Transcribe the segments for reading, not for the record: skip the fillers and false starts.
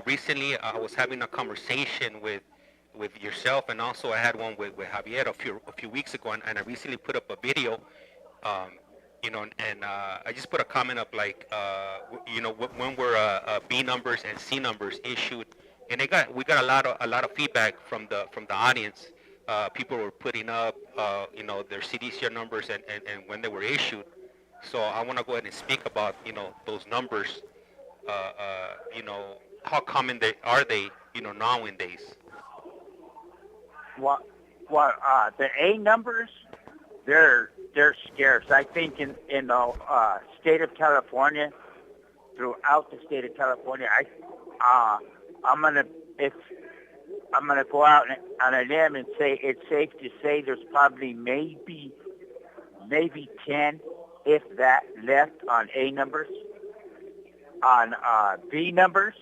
Recently I was having a conversation with yourself, and also I had one with Javier a few weeks ago, and I recently put up a video, um, and I just put a comment up like, when were B numbers and C numbers issued, and we got a lot of feedback from the audience. People were putting up, their CDCR numbers and when they were issued. So I want to go ahead and speak about, those numbers. How common they nowadays. What the A numbers? They're scarce. I think in the state of California, throughout the state of California, I'm gonna if I'm gonna go out on a limb and say it's safe to say there's probably maybe 10, if that, left on A numbers. On B numbers,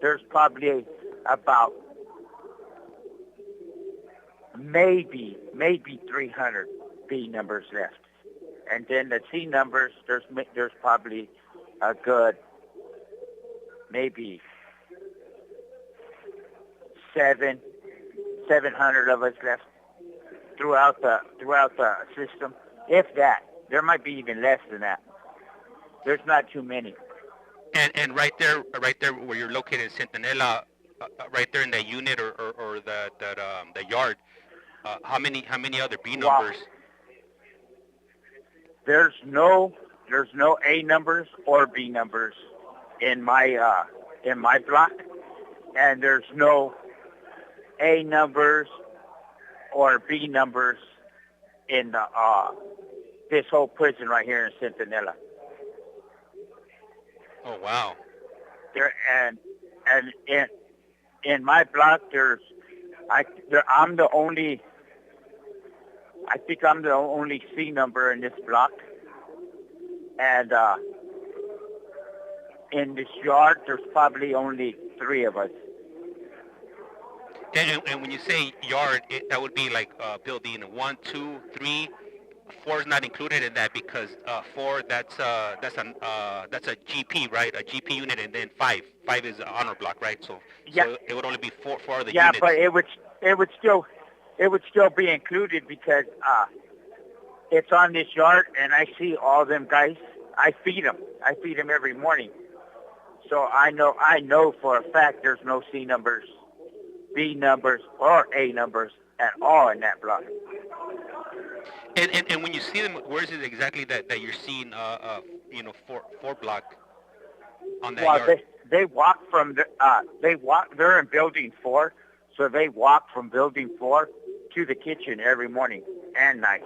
there's probably about maybe 300 B numbers left, and then the C numbers, there's probably a good maybe 700 of us left throughout the system. If that, there might be even less than that. There's not too many. And right there where you're located in Centinela, right there in that unit or the yard, how many other B Wow. numbers? There's no A numbers or B numbers in my block, and there's no A numbers or B numbers in the this whole prison right here in Centinela. Oh wow! There and in my block, I'm the only. I think I'm the only C number in this block, and in this yard, there's probably only 3 of us. And when you say yard, that would be like building 1, 2, 3. 4 is not included in that because 4 that's a GP, right? A GP unit, and then 5 is an honor block, right? So Yeah, it would only be four of the yeah, units. but it would still be included because it's on this yard, and I see all them guys. I feed them every morning, so I know for a fact there's no C numbers, B numbers, or A numbers at all in that block. And when you see them, where is it exactly that you're seeing 4 block on that Well, yard? they walk from they're in building 4, so they walk from building 4 to the kitchen every morning and night.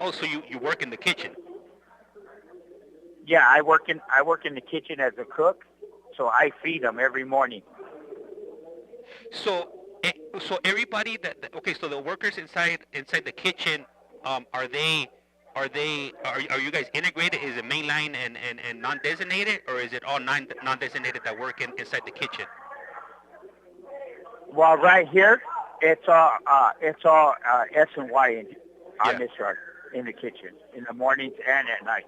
Oh, so you work in the kitchen? Yeah, I work in the kitchen as a cook, so I feed them every morning. So everybody okay, so the workers inside the kitchen, are you guys integrated? Is it mainline and non-designated, or is it all non-designated that work inside the kitchen? Well, right here, it's all S and Y on Yeah. this yard in the kitchen in the mornings and at night.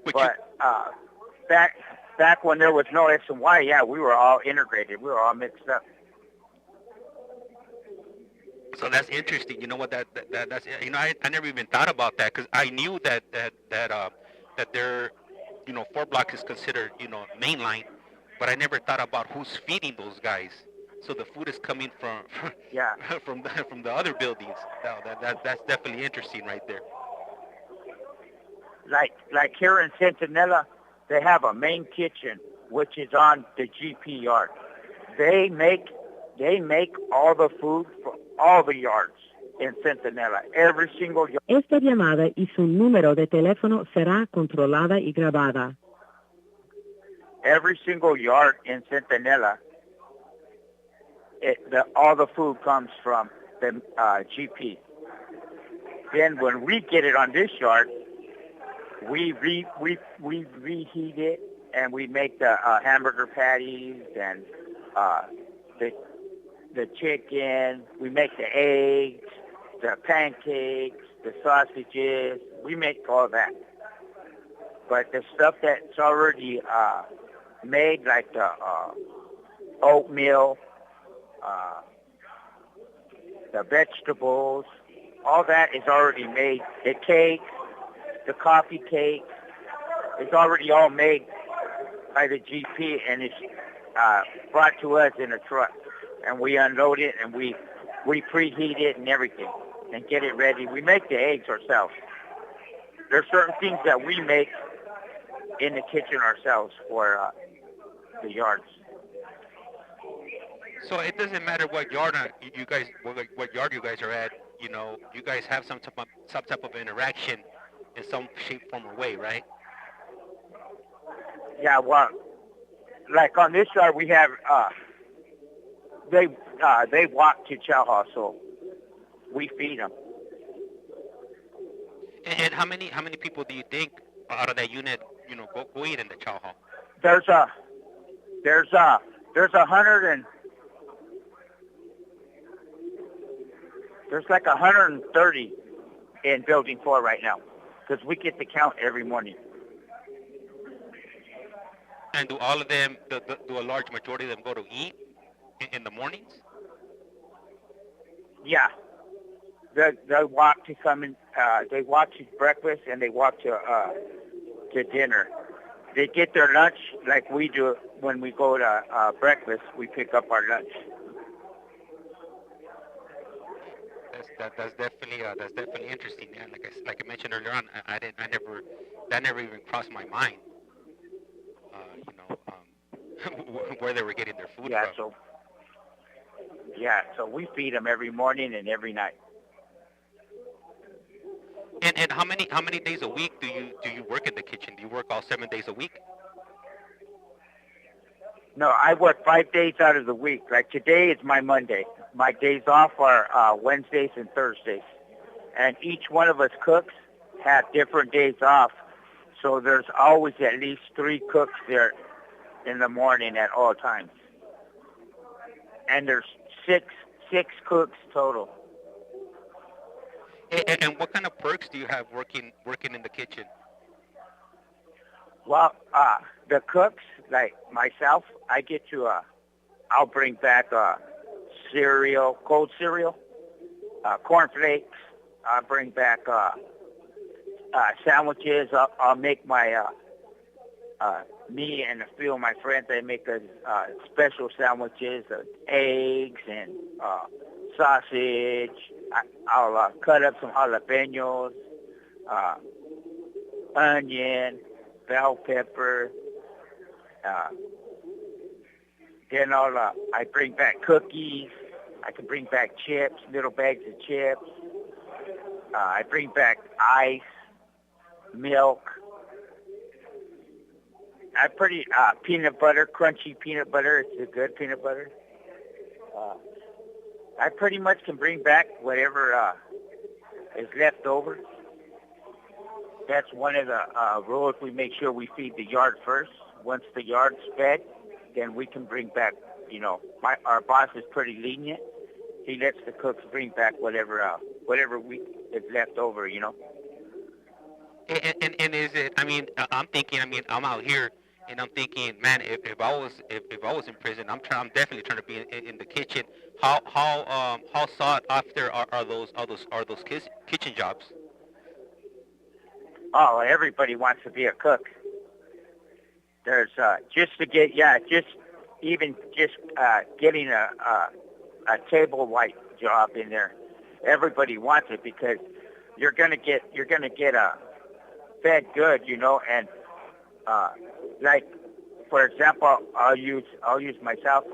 But Back when there was no S and Y, yeah, we were all integrated. We were all mixed up. so that's interesting. You know what that's I never even thought about that because I knew that there 4 blocks is considered mainline, but I never thought about who's feeding those guys. So the food is coming from Yeah. from the other buildings. That's definitely interesting right there. Like here in Centinela, they have a main kitchen which is on the GP yard. They make all the food for all the yards in Centinela, every single yard. Esta llamada y su número de teléfono será controlada y grabada. Every single yard in Centinela, all the food comes from the GP. Then when we get it on this yard, we reheat it, and we make the hamburger patties and the chicken. We make the eggs, the pancakes, the sausages. We make all that. But the stuff that's already made, like the oatmeal, the vegetables, all that is already made. The cake, the coffee cake, it's already all made by the GP, and it's brought to us in a truck. And we unload it, and we preheat it and everything, and get it ready. We make the eggs ourselves. There's certain things that we make in the kitchen ourselves for the yards. So it doesn't matter what yard you guys, what yard you guys are at. You know, you guys have some type of interaction in some shape, form, or way, right? Yeah, well, like on this yard, we have they walk to chow, so we feed them. And how many people do you think out of that unit, you know, go eat in the chow hall? There's 130 in Building 4 right now, because we get the count every morning. And do all of them, do a large majority of them go to eat in the mornings? Yeah. They walk to come in, they walk to breakfast, and they walk to dinner. They get their lunch like we do when we go to breakfast. We pick up our lunch. That's definitely interesting, man. Like I mentioned earlier on, that never even crossed my mind. Where they were getting their food from. So we feed them every morning and every night. And how many days a week do you work in the kitchen? Do you work all 7 days a week? No, I work 5 days out of the week. Like today is my Monday. My days off are Wednesdays and Thursdays. And each one of us cooks have different days off. So there's always at least 3 cooks there in the morning at all times. And there's six cooks total. And what kind of perks do you have working in the kitchen? Well, the cooks, like myself, I get to, I'll bring back cereal, cold cereal, cornflakes. I'll bring back sandwiches. I'll make my, me and a few of my friends, they make special sandwiches, eggs and sausage. I'll cut up some jalapenos, onion, bell pepper. Then I bring back cookies. I can bring back chips, little bags of chips. I bring back ice, milk. I pretty peanut butter, crunchy peanut butter. It's a good peanut butter. I pretty much can bring back whatever is left over. That's one of the rules. We make sure we feed the yard first. Once the yard's fed, then we can bring back, you know, our boss is pretty lenient. He lets the cooks bring back whatever is left over, you know. And is it, I'm thinking, I'm out here and I'm thinking, man, if I was in prison, I'm definitely trying to be in the kitchen. How sought after are those kitchen jobs? Oh, everybody wants to be a cook. There's getting a table white job in there. Everybody wants it because you're gonna get fed good, you know. And like for example, I'll use myself.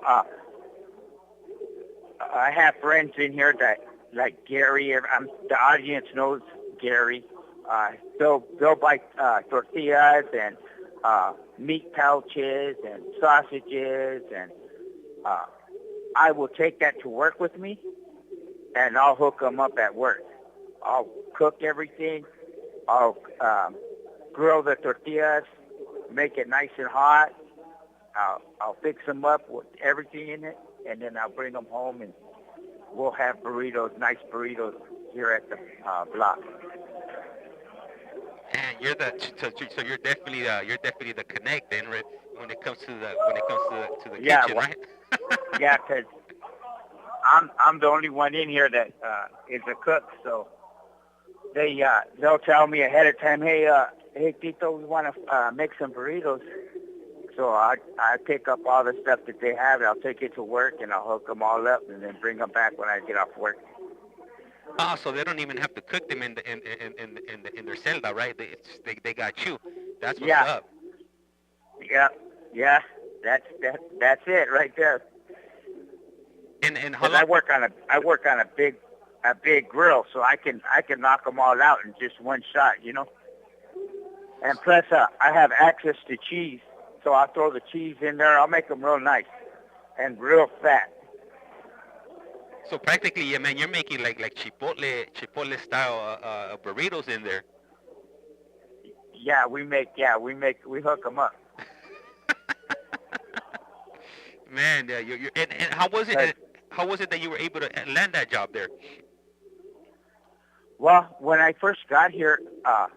I have friends in here that like Gary. The audience knows Gary. They'll buy tortillas and meat pouches and sausages, and I will take that to work with me, and I'll hook them up at work. I'll cook everything. I'll grill the tortillas, make it nice and hot. I'll fix them up with everything in it, and then I'll bring them home, and we'll have burritos, nice burritos here at the block. And you're definitely the connect then, when it comes to the Yeah, kitchen, well, right? yeah, 'cause I'm the only one in here that is a cook, so they'll tell me ahead of time, hey Tito, we want to make some burritos. So I pick up all the stuff that they have, and I'll take it to work, and I'll hook them all up, and then bring them back when I get off work. Oh, so they don't even have to cook them in their celda, right? They got you. That's what's Yeah, up. yeah, that's it right there. And how 'Cause long? I work on a big grill, so I can knock them all out in just one shot, you know. And plus, I have access to cheese, so I'll throw the cheese in there. I'll make them real nice and real fat. So practically, yeah, man, you're making like chipotle style burritos in there. Yeah, we hook them up. Man, yeah, and how was it? How was it that you were able to land that job there? Well, when I first got here, I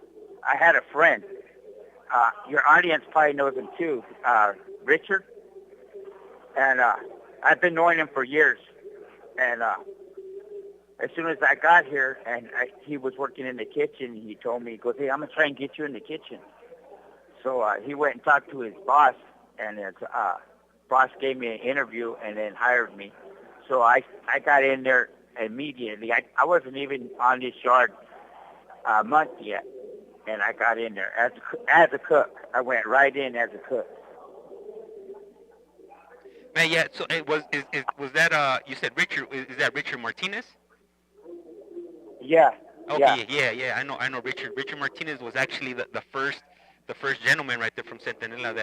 had a friend. Your audience probably knows him too, Richard. And I've been knowing him for years. And as soon as I got here, and he was working in the kitchen, he told me, he goes, hey, I'm going to try and get you in the kitchen. So he went and talked to his boss, and his boss gave me an interview and then hired me. So I got in there immediately. I wasn't even on this yard a month yet, and I got in there as a cook. I went right in as a cook. Man, yeah. So it was that you said Richard? Is that Richard Martinez? Yeah. Okay, yeah. I know Richard. Richard Martinez was actually the first gentleman right there from Centinela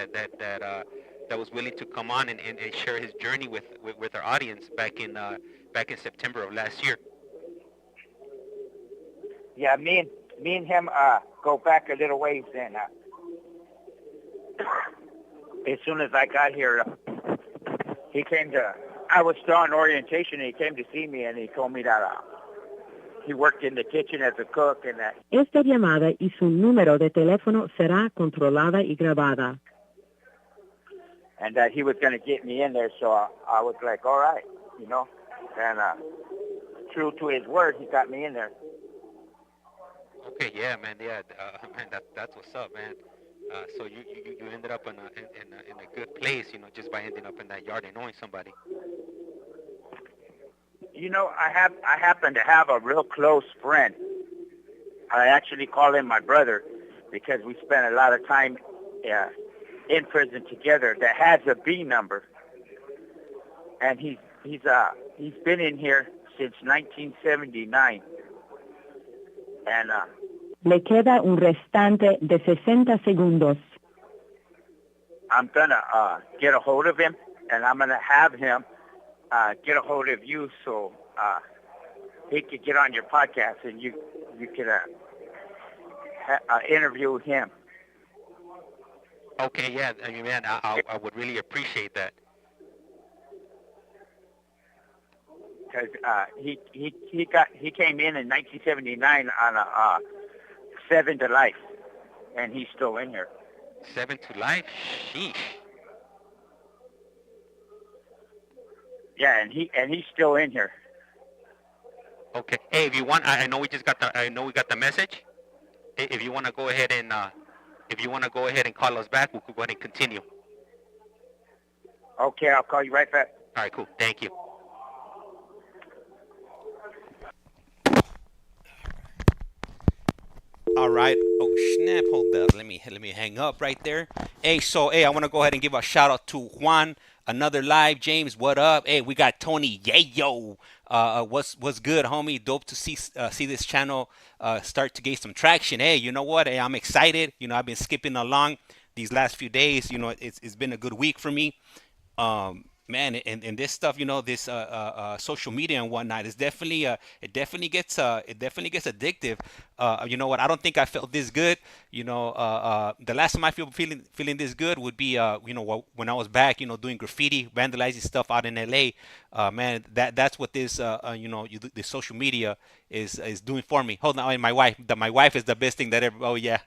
that was willing to come on and share his journey with our audience back in September of last year. Yeah, me and him go back a little ways. And as soon as I got here, he came to. I was still on orientation, and he came to see me, and he told me that he worked in the kitchen as a cook, and that. Esta llamada y su número de teléfono será controlada y grabada. And that he was going to get me in there, so I was like, all right, you know. And true to his word, he got me in there. Okay, yeah, man, man, that's what's up, man. So you ended up in a good place, you know, just by ending up in that yard and knowing somebody. You know, I happen to have a real close friend. I actually call him my brother because we spent a lot of time in prison together. That has a B number, and he's been in here since 1979. And Le queda un restante de 60 segundos. I'm gonna get a hold of him, and I'm gonna have him get a hold of you, so he could get on your podcast, and you could interview him. Okay, yeah, I mean, man, I would really appreciate that. Because he came in 1979 on a 7 to life, and he's still in here. 7 to life? Sheesh. Yeah, and he's still in here. Okay. Hey, if you want, I know we got the message. If you want to go ahead and call us back, we'll go ahead and continue. Okay, I'll call you right back. All right, cool. Thank you. All right. Oh snap! Hold up. Let me hang up right there. Hey, I want to go ahead and give a shout out to Juan. Another live. James, what up? Hey, we got Tony. Yayo. What's good, homie? Dope to see this channel start to gain some traction. Hey, you know what? Hey, I'm excited. You know, I've been skipping along these last few days. You know, it's been a good week for me. Man, and this stuff, you know, this social media and whatnot, is definitely it definitely gets addictive. You know what? I don't think I felt this good. You know, the last time I feeling this good would be you know, when I was back, you know, doing graffiti, vandalizing stuff out in LA. Man, that's what this you know, the social media is doing for me. Hold on, my wife is the best thing that ever. Oh yeah.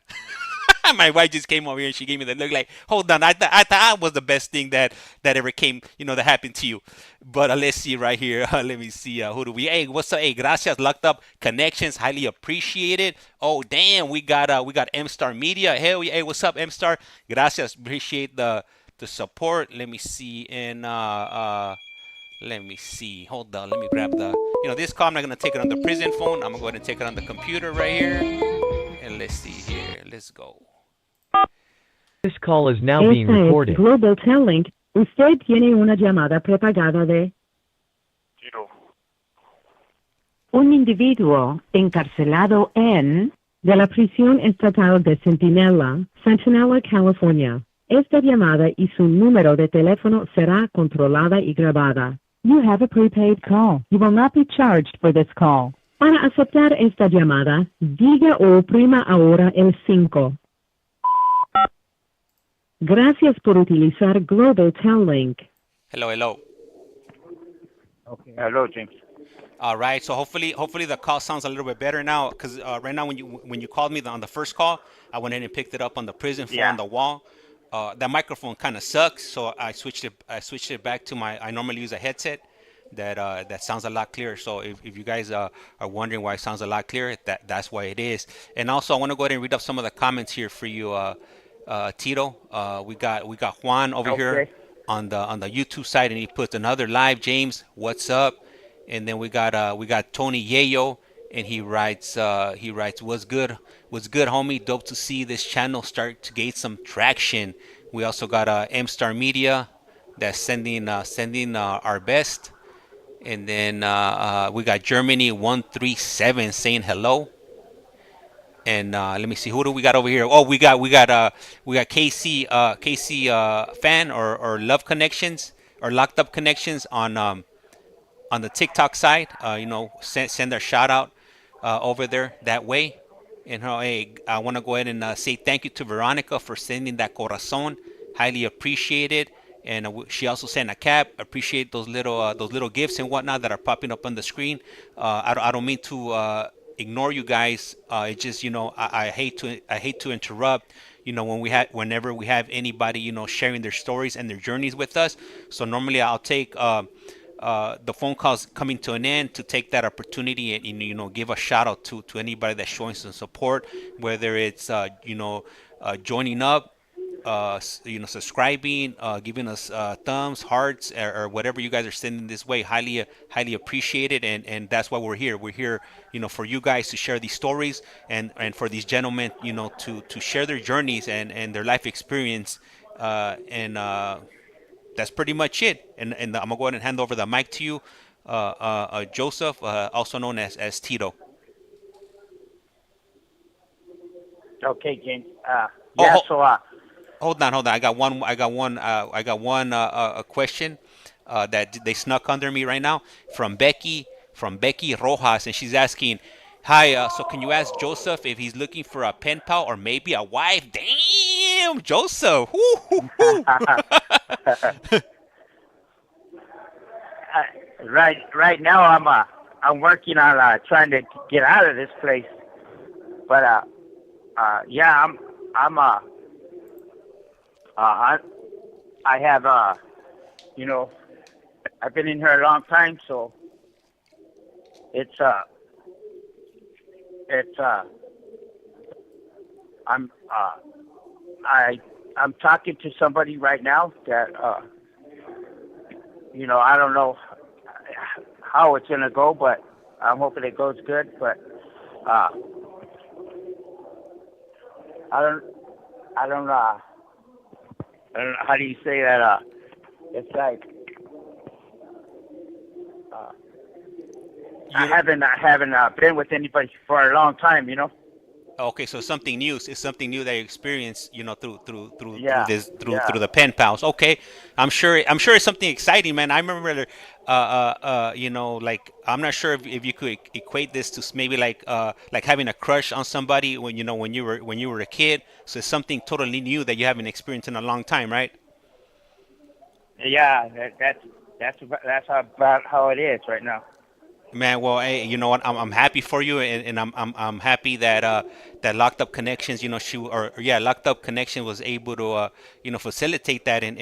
My wife just came over here and she gave me the look like, hold on, I thought that was the best thing that ever came, that happened to you. But let's see right here. Let me see. Who do we? Hey, what's up? Hey, gracias. Locked up connections, highly appreciated. Oh, damn, we got M Star Media. Hell yeah. Hey, what's up, M Star? Gracias. Appreciate the support. Let me see. And let me see. Hold on. Let me grab this call. I'm not gonna take it on the prison phone. I'm gonna go ahead and take it on the computer right here. And let's see here. Let's go. This call is now being recorded. Esta es Global Telling. Usted tiene una llamada prepagada de TITO. un individuo encarcelado en de la prisión estatal de Centinela, California. Esta llamada y su número de teléfono será controlada y grabada. You have a prepaid call. You will not be charged for this call. Para aceptar esta llamada, diga o oprima ahora el 5. Gracias por utilizar Global Tel Link. Hello. Okay. Hello, James. All right. So hopefully the call sounds a little bit better now, because right now when you called me on the first call, I went in and picked it up on the prison phone on the wall. That microphone kind of sucks, so I switched it back to I normally use a headset that sounds a lot clearer. So if you guys are wondering why it sounds a lot clearer, that's why it is. And also I want to go ahead and read up some of the comments here for you, Tito. We got Juan over here on the YouTube side, and he puts another live. James, what's up? And then we got Tony Yayo, and he writes what's good, homie, dope to see this channel start to gain some traction. We also got M Star Media that's sending our best. And then we got Germany 137 saying hello. And let me see, who do we got over here? Oh, we got KC fan or Love Connections or Locked Up Connections on the TikTok side. Send our shout out over there that way. And hey, I want to go ahead and say thank you to Veronica for sending that corazon. Highly appreciated. And she also sent a cap. Appreciate those little gifts and whatnot that are popping up on the screen. I don't mean to ignore you guys. It's just I hate to interrupt. Whenever we have anybody sharing their stories and their journeys with us. So normally I'll take the phone calls coming to an end to take that opportunity and give a shout out to anybody that's showing some support, whether it's joining up, subscribing, giving us thumbs, hearts, or whatever you guys are sending this way. Highly appreciated, and that's why we're here. We're here, for you guys to share these stories and for these gentlemen, to share their journeys and their life experience, and that's pretty much it. And I'm gonna go ahead and hand over the mic to you, Joseph, also known as Tito. Okay, James. Hold on. I got one question that they snuck under me right now from Becky Rojas, and she's asking, "Hi, so can you ask Joseph if he's looking for a pen pal or maybe a wife?" Damn, Joseph. Right now I'm working on trying to get out of this place, but yeah, I have I've been in here a long time, so I'm talking to somebody right now that I don't know how it's gonna go, but I'm hoping it goes good. But I don't know how do you say that. It's like I haven't been with anybody for a long time, Okay, so something new. It's something new that you experience, through Yeah, through the pen pals. Okay, I'm sure it's something exciting, man. I remember, like I'm not sure if you could equate this to maybe like having a crush on somebody when you were a kid. So it's something totally new that you haven't experienced in a long time, right? Yeah, that's about how it is right now. Man, well, hey, you know what? I'm happy for you, and I'm happy that that Locked Up Connections, Locked Up Connection was able to facilitate that and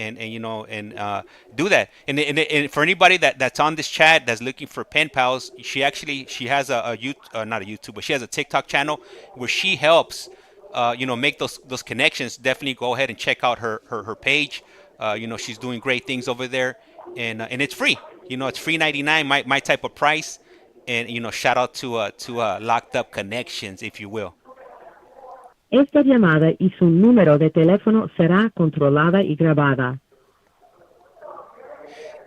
do that. And for anybody that's on this chat that's looking for pen pals, she has not a YouTube, but she has a TikTok channel where she helps make those connections. Definitely go ahead and check out her page. She's doing great things over there, and it's free. It's free 99, my type of price. And shout out to Locked Up Connections, if you will. Esta llamada y su número de teléfono será controlada y grabada.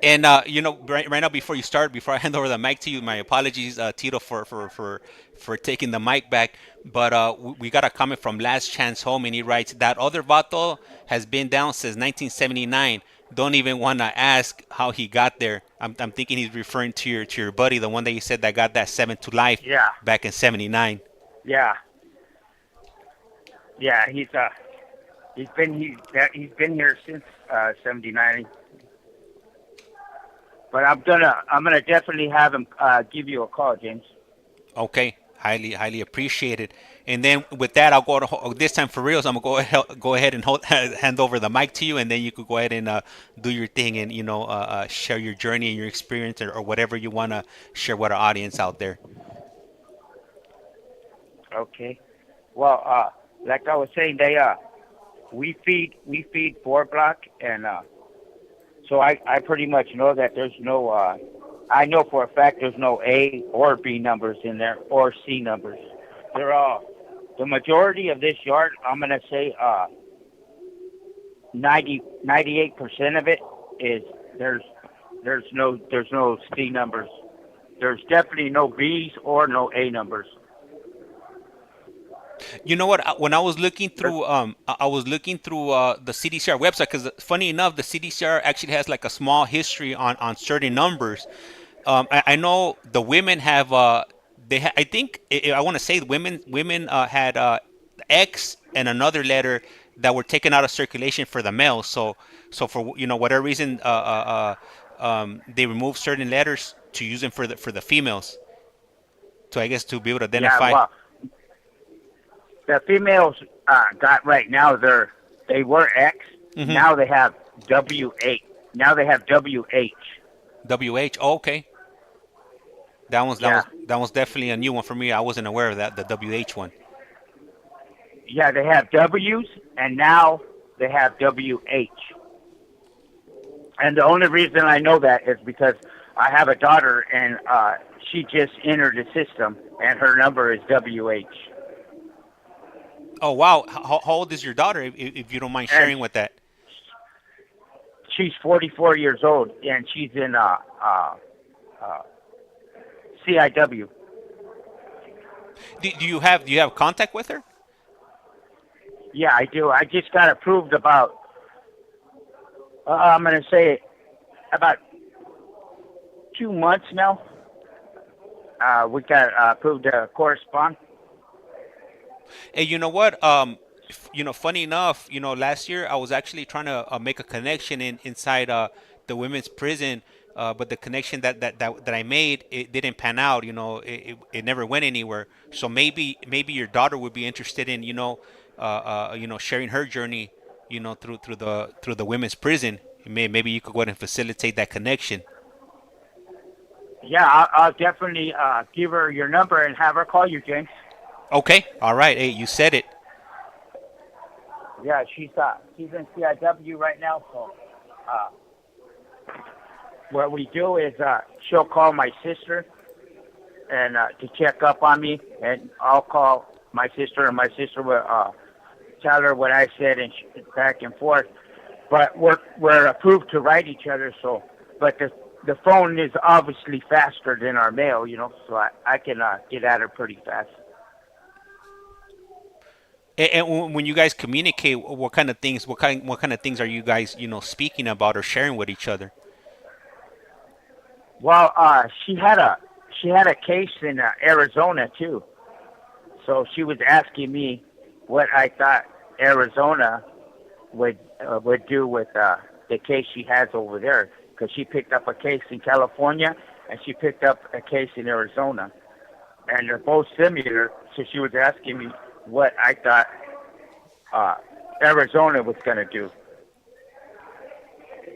And right now, before I hand over the mic to you, my apologies, Tito, for taking the mic back. But we got a comment from LastChanceHomie, and he writes that other vato has been down since 1979. Don't even want to ask how he got there. I'm thinking he's referring to your buddy, the one that you said that got that 7 to life back in '79. Yeah. Yeah, he's been here since '79. But I'm gonna definitely have him give you a call, James. Okay, highly appreciated. And then with that, I'll go to this time for reals. I'm gonna go ahead and hand over the mic to you, and then you could go ahead and do your thing and share your journey and your experience or whatever you wanna share with our audience out there. Okay. Well, like I was saying, we feed 4-block, and so I pretty much know that there's no. I know for a fact there's no A or B numbers in there or C numbers. They're all the majority of this yard. I'm gonna say 98% of it is there's no C numbers. There's definitely no B's or no A numbers. You know what? When I was looking through, the CDCR website, because funny enough, the CDCR actually has like a small history on certain numbers. I know the women have I think I want to say women had X and another letter that were taken out of circulation for the males. So for whatever reason, they removed certain letters to use them for the females. So I guess to be able to identify. Yeah, well, the females got right now. They were X. Mm-hmm. Now they have W8. Now they have WH. WH. Oh, okay. That was definitely a new one for me. I wasn't aware of that, the WH one. Yeah, they have W's, and now they have WH. And the only reason I know that is because I have a daughter, and she just entered the system, and her number is WH. Oh, wow. How old is your daughter, if you don't mind sharing with that? She's 44 years old, and she's in CIW. Do you have contact with her? Yeah, I do. I just got approved about, I'm going to say, about 2 months now. We got approved to correspond. Hey, you know what? Funny enough, last year I was actually trying to make a connection inside the women's prison, but the connection that I made, it didn't pan out. It never went anywhere. So maybe your daughter would be interested in sharing her journey, through the women's prison. Maybe you could go ahead and facilitate that connection. Yeah, I'll definitely give her your number and have her call you, James. Okay, all right. Hey, you said it. Yeah, she's in CIW right now. So what we do is she'll call my sister and to check up on me, and I'll call my sister, and my sister will tell her what I said, and back and forth. But we're approved to write each other, so but the phone is obviously faster than our mail, so I can get at her pretty fast. And when you guys communicate, what kind of things are you guys, speaking about or sharing with each other? Well, she had a case in Arizona too, so she was asking me what I thought Arizona would do with the case she has over there, because she picked up a case in California, and she picked up a case in Arizona, and they're both similar. So she was asking me what I thought Arizona was going to do.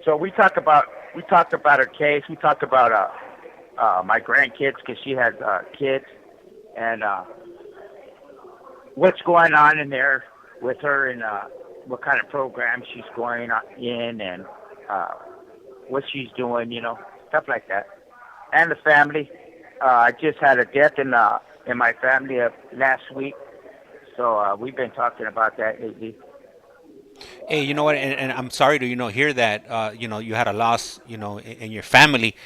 So we talked about her case. We talked about my grandkids because she has kids, and what's going on in there with her, and what kind of program she's going in, and what she's doing, stuff like that. And the family. I just had a death in my family last week, so we've been talking about that lately. Hey, you know what? And I'm sorry to hear that. You had a loss, in your family.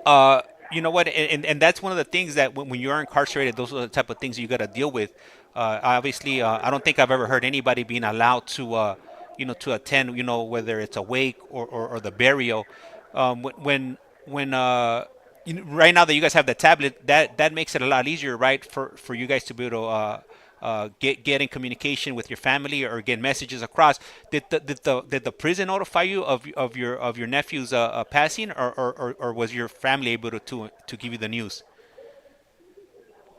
You know what? And that's one of the things that when you're incarcerated, those are the type of things you got to deal with. Obviously, I don't think I've ever heard anybody being allowed to attend, whether it's a wake or the burial. When right now that you guys have the tablet, that makes it a lot easier, right, for you guys to be able to get in communication with your family or get messages across. Did the prison notify you of your nephew's passing, or was your family able to give you the news?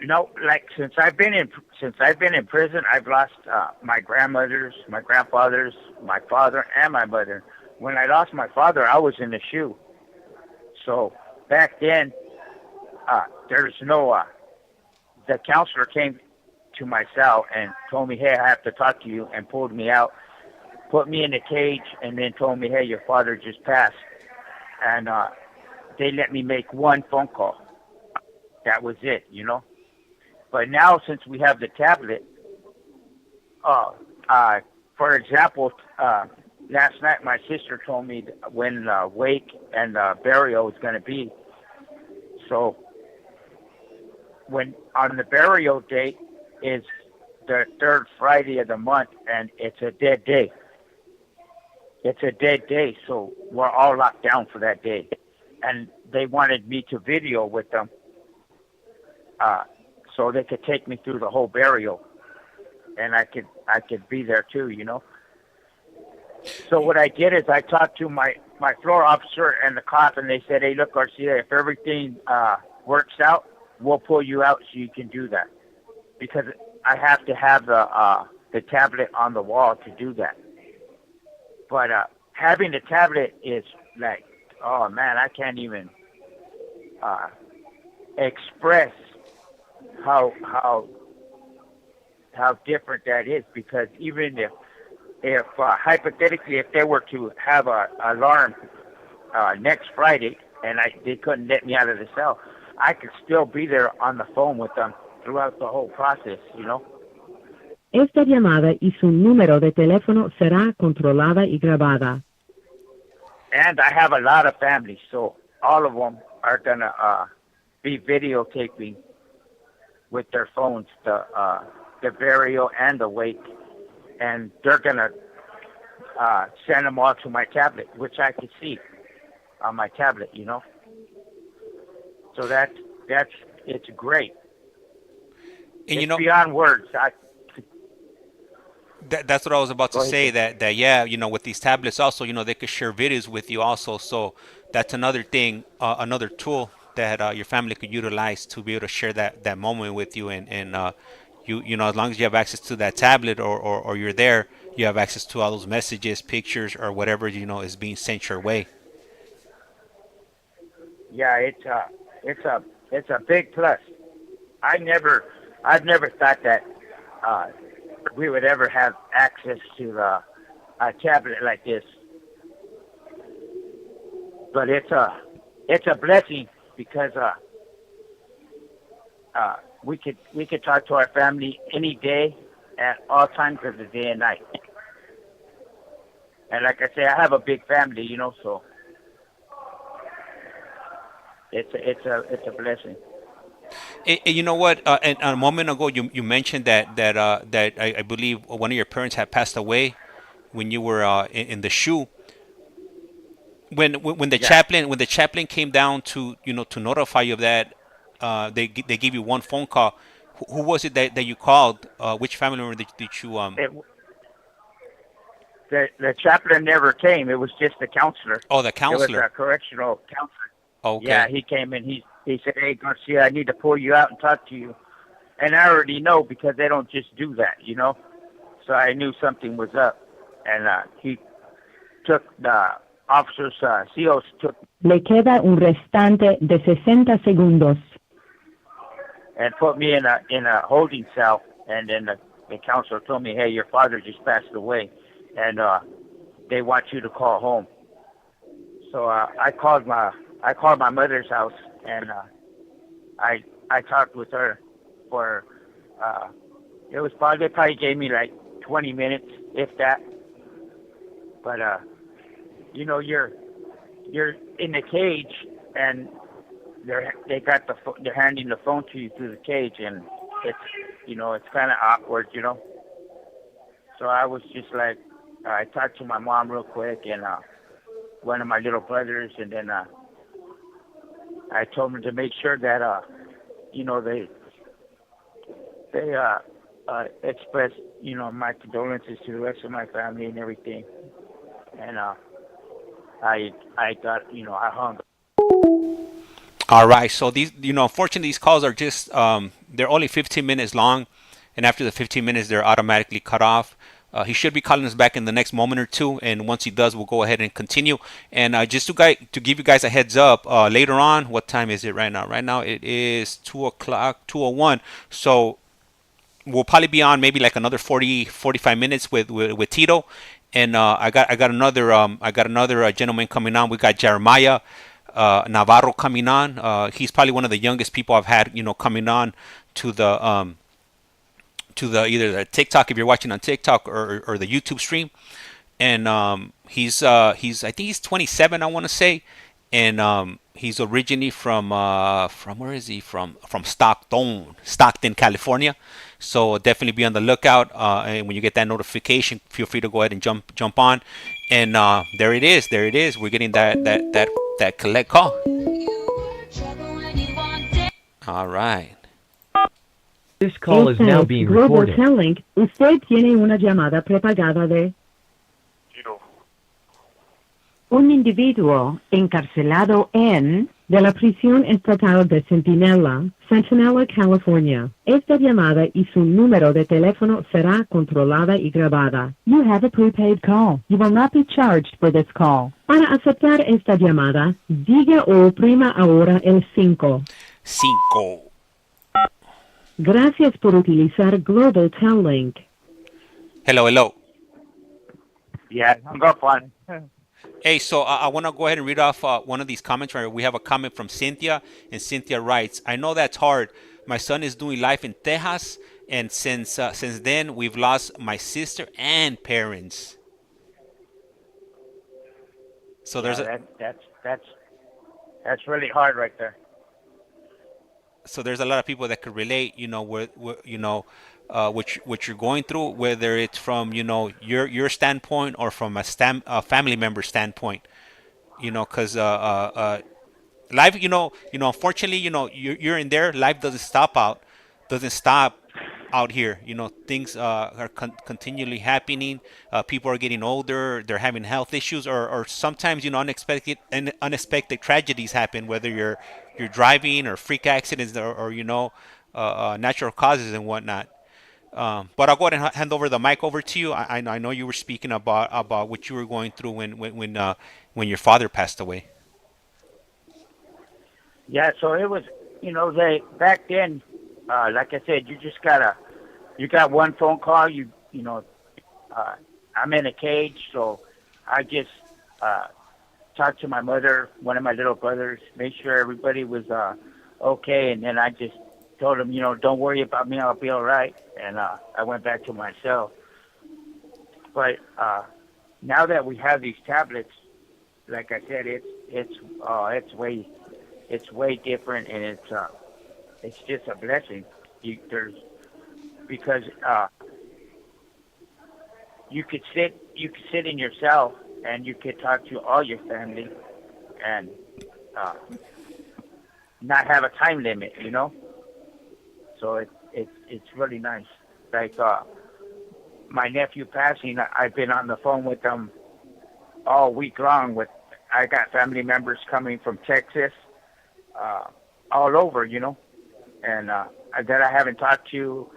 No, like since I've been in prison, I've lost my grandmothers, my grandfathers, my father, and my mother. When I lost my father, I was in the SHU. So back then, there's no. The counselor came to my cell and told me, "Hey, I have to talk to you," and pulled me out, put me in a cage, and then told me, "Hey, your father just passed," and they let me make one phone call. That was it, But now, since we have the tablet, for example, last night my sister told me when wake and burial is going to be. So when on the burial date is the third Friday of the month, and it's a dead day. It's a dead day, so we're all locked down for that day. And they wanted me to video with them so they could take me through the whole burial. And I could be there too, So what I did is I talked to my floor officer and the cop, and they said, "Hey, look, Garcia, if everything works out, we'll pull you out so you can do that." Because I have to have the tablet on the wall to do that. But having the tablet is like, oh man, I can't even express how different that is. Because even if hypothetically, if they were to have a alarm next Friday and they couldn't let me out of the cell, I could still be there on the phone with them throughout the whole process, Esta llamada y su número de teléfono será controlada y grabada. And I have a lot of family, so all of them are gonna be videotaping with their phones the burial and the wake, and they're gonna send them all to my tablet, which I can see on my tablet, So it's great. And it's beyond words. That's what I was about to say. That yeah, with these tablets also, they could share videos with you also. So that's another thing, another tool that your family could utilize to be able to share that moment with you. And as long as you have access to that tablet or you're there, you have access to all those messages, pictures, or whatever is being sent your way. Yeah, it's a big plus. I've never thought that we would ever have access to a tablet like this, but it's a blessing because we could talk to our family any day at all times of the day and night. And like I say, I have a big family, so it's a blessing. You know what? And a moment ago, you mentioned that I believe one of your parents had passed away when you were in the SHU. When the chaplain came down to notify you of that, they gave you one phone call. Who was it that you called? Which family member did you The chaplain never came. It was just the counselor. Oh, the counselor. It was a correctional counselor. Okay. Yeah, he came in. He said, "Hey, Garcia, I need to pull you out and talk to you." And I already know because they don't just do that, you know. So I knew something was up. And he took the officers, COs took. Le queda un restante de 60 segundos. And put me in a holding cell. And then the counselor told me, "Hey, your father just passed away, and they want you to call home." So I called my mother's house, and I talked with her for it was they probably gave me like 20 minutes, if that. But you know, you're in the cage, and they're handing the phone to you through the cage, and it's kind of awkward, you know. So I was just like, I talked to my mom real quick, and one of my little brothers, and then I told them to make sure that they express my condolences to the rest of my family and everything. And I got I hung. All right. So these, unfortunately, these calls are just they're only 15 minutes long, and after the 15 minutes, they're automatically cut off. He should be calling us back in the next moment or two, and once he does, we'll go ahead and continue. And just to give you guys a heads up, later on, what time is it right now? Right now it is 2 o'clock, 2:01. So we'll probably be on maybe like another 45 minutes with Tito. And I got another gentleman coming on. We got Jeremiah Navarro coming on. He's probably one of the youngest people I've had, coming on to the either the TikTok, if you're watching on TikTok, or the YouTube stream. And he's I think he's 27, I want to say. And he's originally from where is he from Stockton, California. So definitely be on the lookout. And when you get that notification, feel free to go ahead and jump on. And there it is. We're getting that collect call. All right. This call is now being Global recorded. Telling. Usted tiene una llamada prepagada de un individuo encarcelado de la prisión estatal de Centinela, California. Esta llamada y su número de teléfono será controlada y grabada. You have a prepaid call. You will not be charged for this call. Para aceptar esta llamada, diga o oprima ahora el 5. 5. Gracias por utilizar Global Telling. Hello. Yeah, hung up on it. Hey, so I want to go ahead and read off one of these comments. Right, we have a comment from Cynthia, and Cynthia writes, "I know that's hard. My son is doing life in Texas, and since then we've lost my sister and parents." So there's that's really hard right there. So there's a lot of people that could relate, what you're going through, whether it's from your standpoint or from a family member standpoint, because life, unfortunately, you're in there. Life doesn't stop out here. Things are continually happening. People are getting older. They're having health issues, or sometimes unexpected tragedies happen. Whether you're driving, or freak accidents, or natural causes and whatnot. But I'll go ahead and hand over the mic over to you. I know you were speaking about what you were going through when your father passed away. Yeah, so it was, they back then, like I said, you got one phone call. I'm in a cage, so I just talked to my mother, one of my little brothers, make sure everybody was okay, and then I just told him, don't worry about me, I'll be all right. And I went back to my cell. But now that we have these tablets, like I said, it's way different, and it's just a blessing. Because you could sit in your cell and you could talk to all your family and not have a time limit, So it's really nice. Like my nephew passing, I've been on the phone with them all week long. I got family members coming from Texas, all over, you know, and that I haven't talked to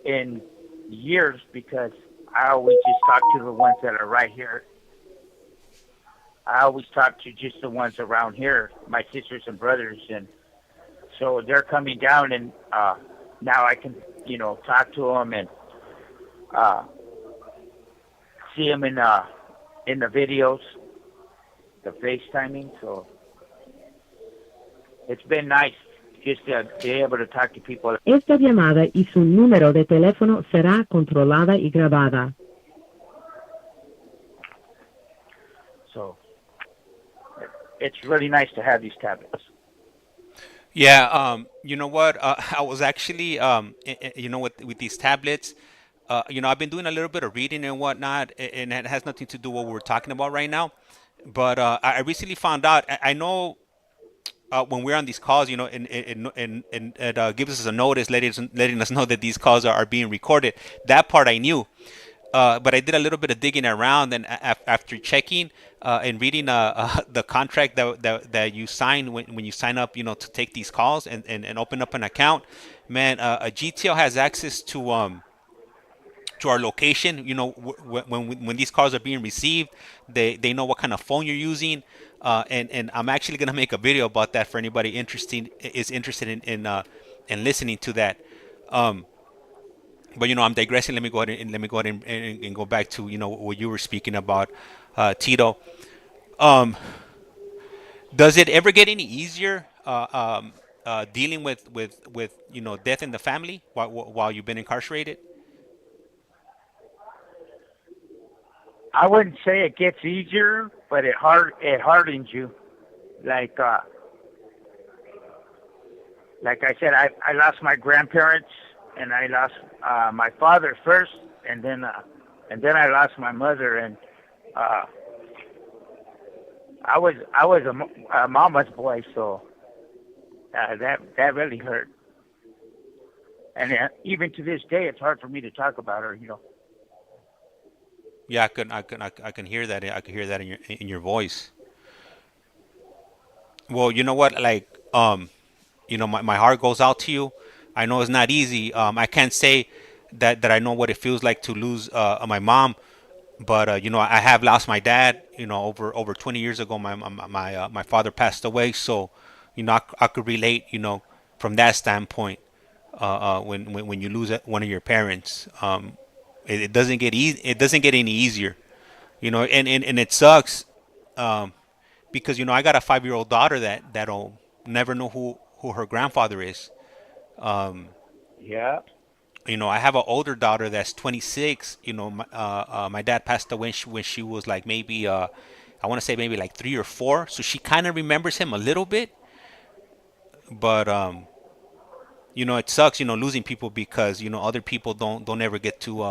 in years because I always just talk to the ones that are right here. I always talk to just the ones around here, my sisters and brothers, and so they're coming down, and now I can, you know, talk to them and see them in the videos, the FaceTiming. So it's been nice just to be able to talk to people. Esta llamada y su número de teléfono será controlada y grabada. So it's really nice to have these tablets. Yeah, you know what? I was actually, you know, with these tablets, you know, I've been doing a little bit of reading and whatnot, and it has nothing to do with what we're talking about right now. But I recently found out. I know when we're on these calls, you know, and it gives us a notice, letting us know that these calls are being recorded. That part I knew. But I did a little bit of digging around, and after checking and reading the contract that you sign when you sign up, you know, to take these calls and open up an account, man, a GTL has access to our location. You know, when these calls are being received, they know what kind of phone you're using, and I'm actually gonna make a video about that for anybody interested in listening to that. But you know, I'm digressing. Let me go ahead and go back to, you know, what you were speaking about, Tito. Does it ever get any easier dealing with you know, death in the family while you've been incarcerated? I wouldn't say it gets easier, but it hardens you. Like I said, I lost my grandparents, and I lost my father first, and then I lost my mother, and I was a mama's boy, so that really hurt. And even to this day, it's hard for me to talk about her, you know. Yeah, I can hear that. I can hear that in your voice. Well, you know what? Like, you know, my heart goes out to you. I know it's not easy. I can't say that I know what it feels like to lose my mom, but you know, I have lost my dad. You know, over 20 years ago, my father passed away. So, you know, I could relate. You know, from that standpoint, when you lose one of your parents, it doesn't get easy. It doesn't get any easier. You know, and it sucks, because, you know, I got a 5-year-old daughter that'll never know who her grandfather is. Yeah. You know, I have an older daughter that's 26. You know, my dad passed away when she was like maybe I want to say maybe like 3 or 4. So she kind of remembers him a little bit, but you know, it sucks, you know, losing people, because, you know, other people don't ever get to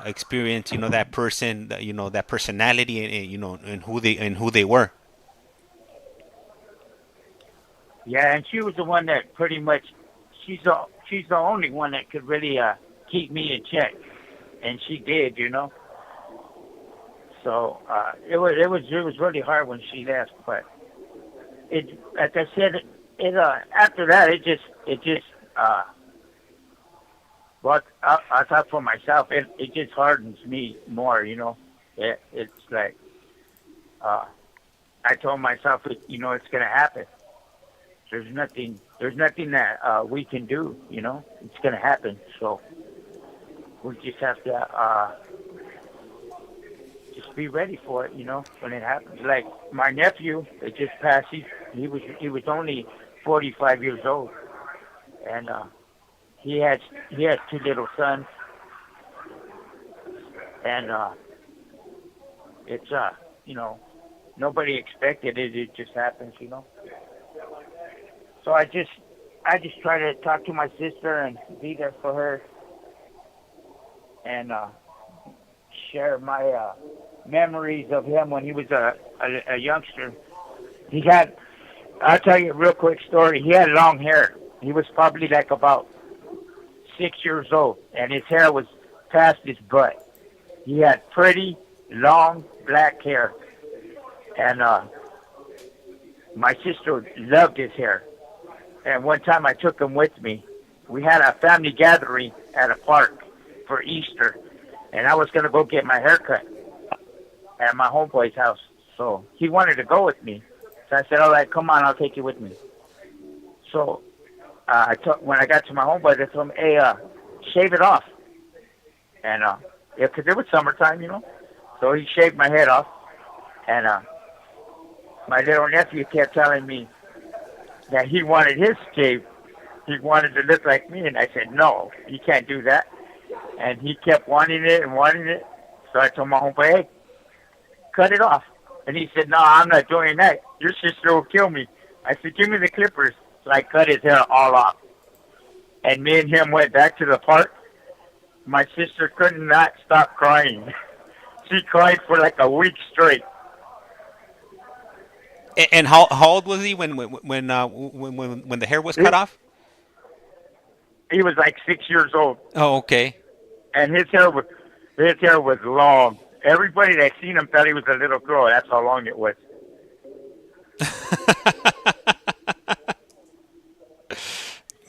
experience, you know, that person, you know, that personality, and you know, and who they were. Yeah, and she was the one that pretty much, she's the only one that could really keep me in check, and she did, you know. So it was really hard when she left, but it, like I said, after that it just well, I thought for myself, it just hardens me more, you know. It's like I told myself, you know, it's gonna happen. There's nothing that we can do, you know. It's gonna happen, so we just have to just be ready for it, you know, when it happens. Like my nephew, it just passed. He was only 45 years old, and he has 2 little sons, and it's you know, nobody expected it. It just happens, you know. So I just try to talk to my sister and be there for her, and share my memories of him when he was a youngster. I'll tell you a real quick story. He had long hair. He was probably like about 6 years old, and his hair was past his butt. He had pretty long black hair, and My sister loved his hair. And one time I took him with me. We had a family gathering at a park for Easter. And I was going to go get my hair cut at my homeboy's house. So he wanted to go with me. So I said, all right, come on, I'll take you with me. So when I got to my homeboy, I told him, hey, shave it off. And, yeah, because it was summertime, you know. So he shaved my head off. And my little nephew kept telling me that he wanted his shaved. He wanted to look like me. And I said, no, you can't do that. And he kept wanting it and wanting it. So I told my homeboy, hey, cut it off. And he said, no, I'm not doing that. Your sister will kill me. I said, give me the clippers. So I cut his hair all off. And me and him went back to the park. My sister could not stop crying. She cried for like a week straight. And how old was he when the hair was cut off? He was like 6 years old. Oh, okay. And his hair was long. Everybody that seen him thought he was a little girl. That's how long it was.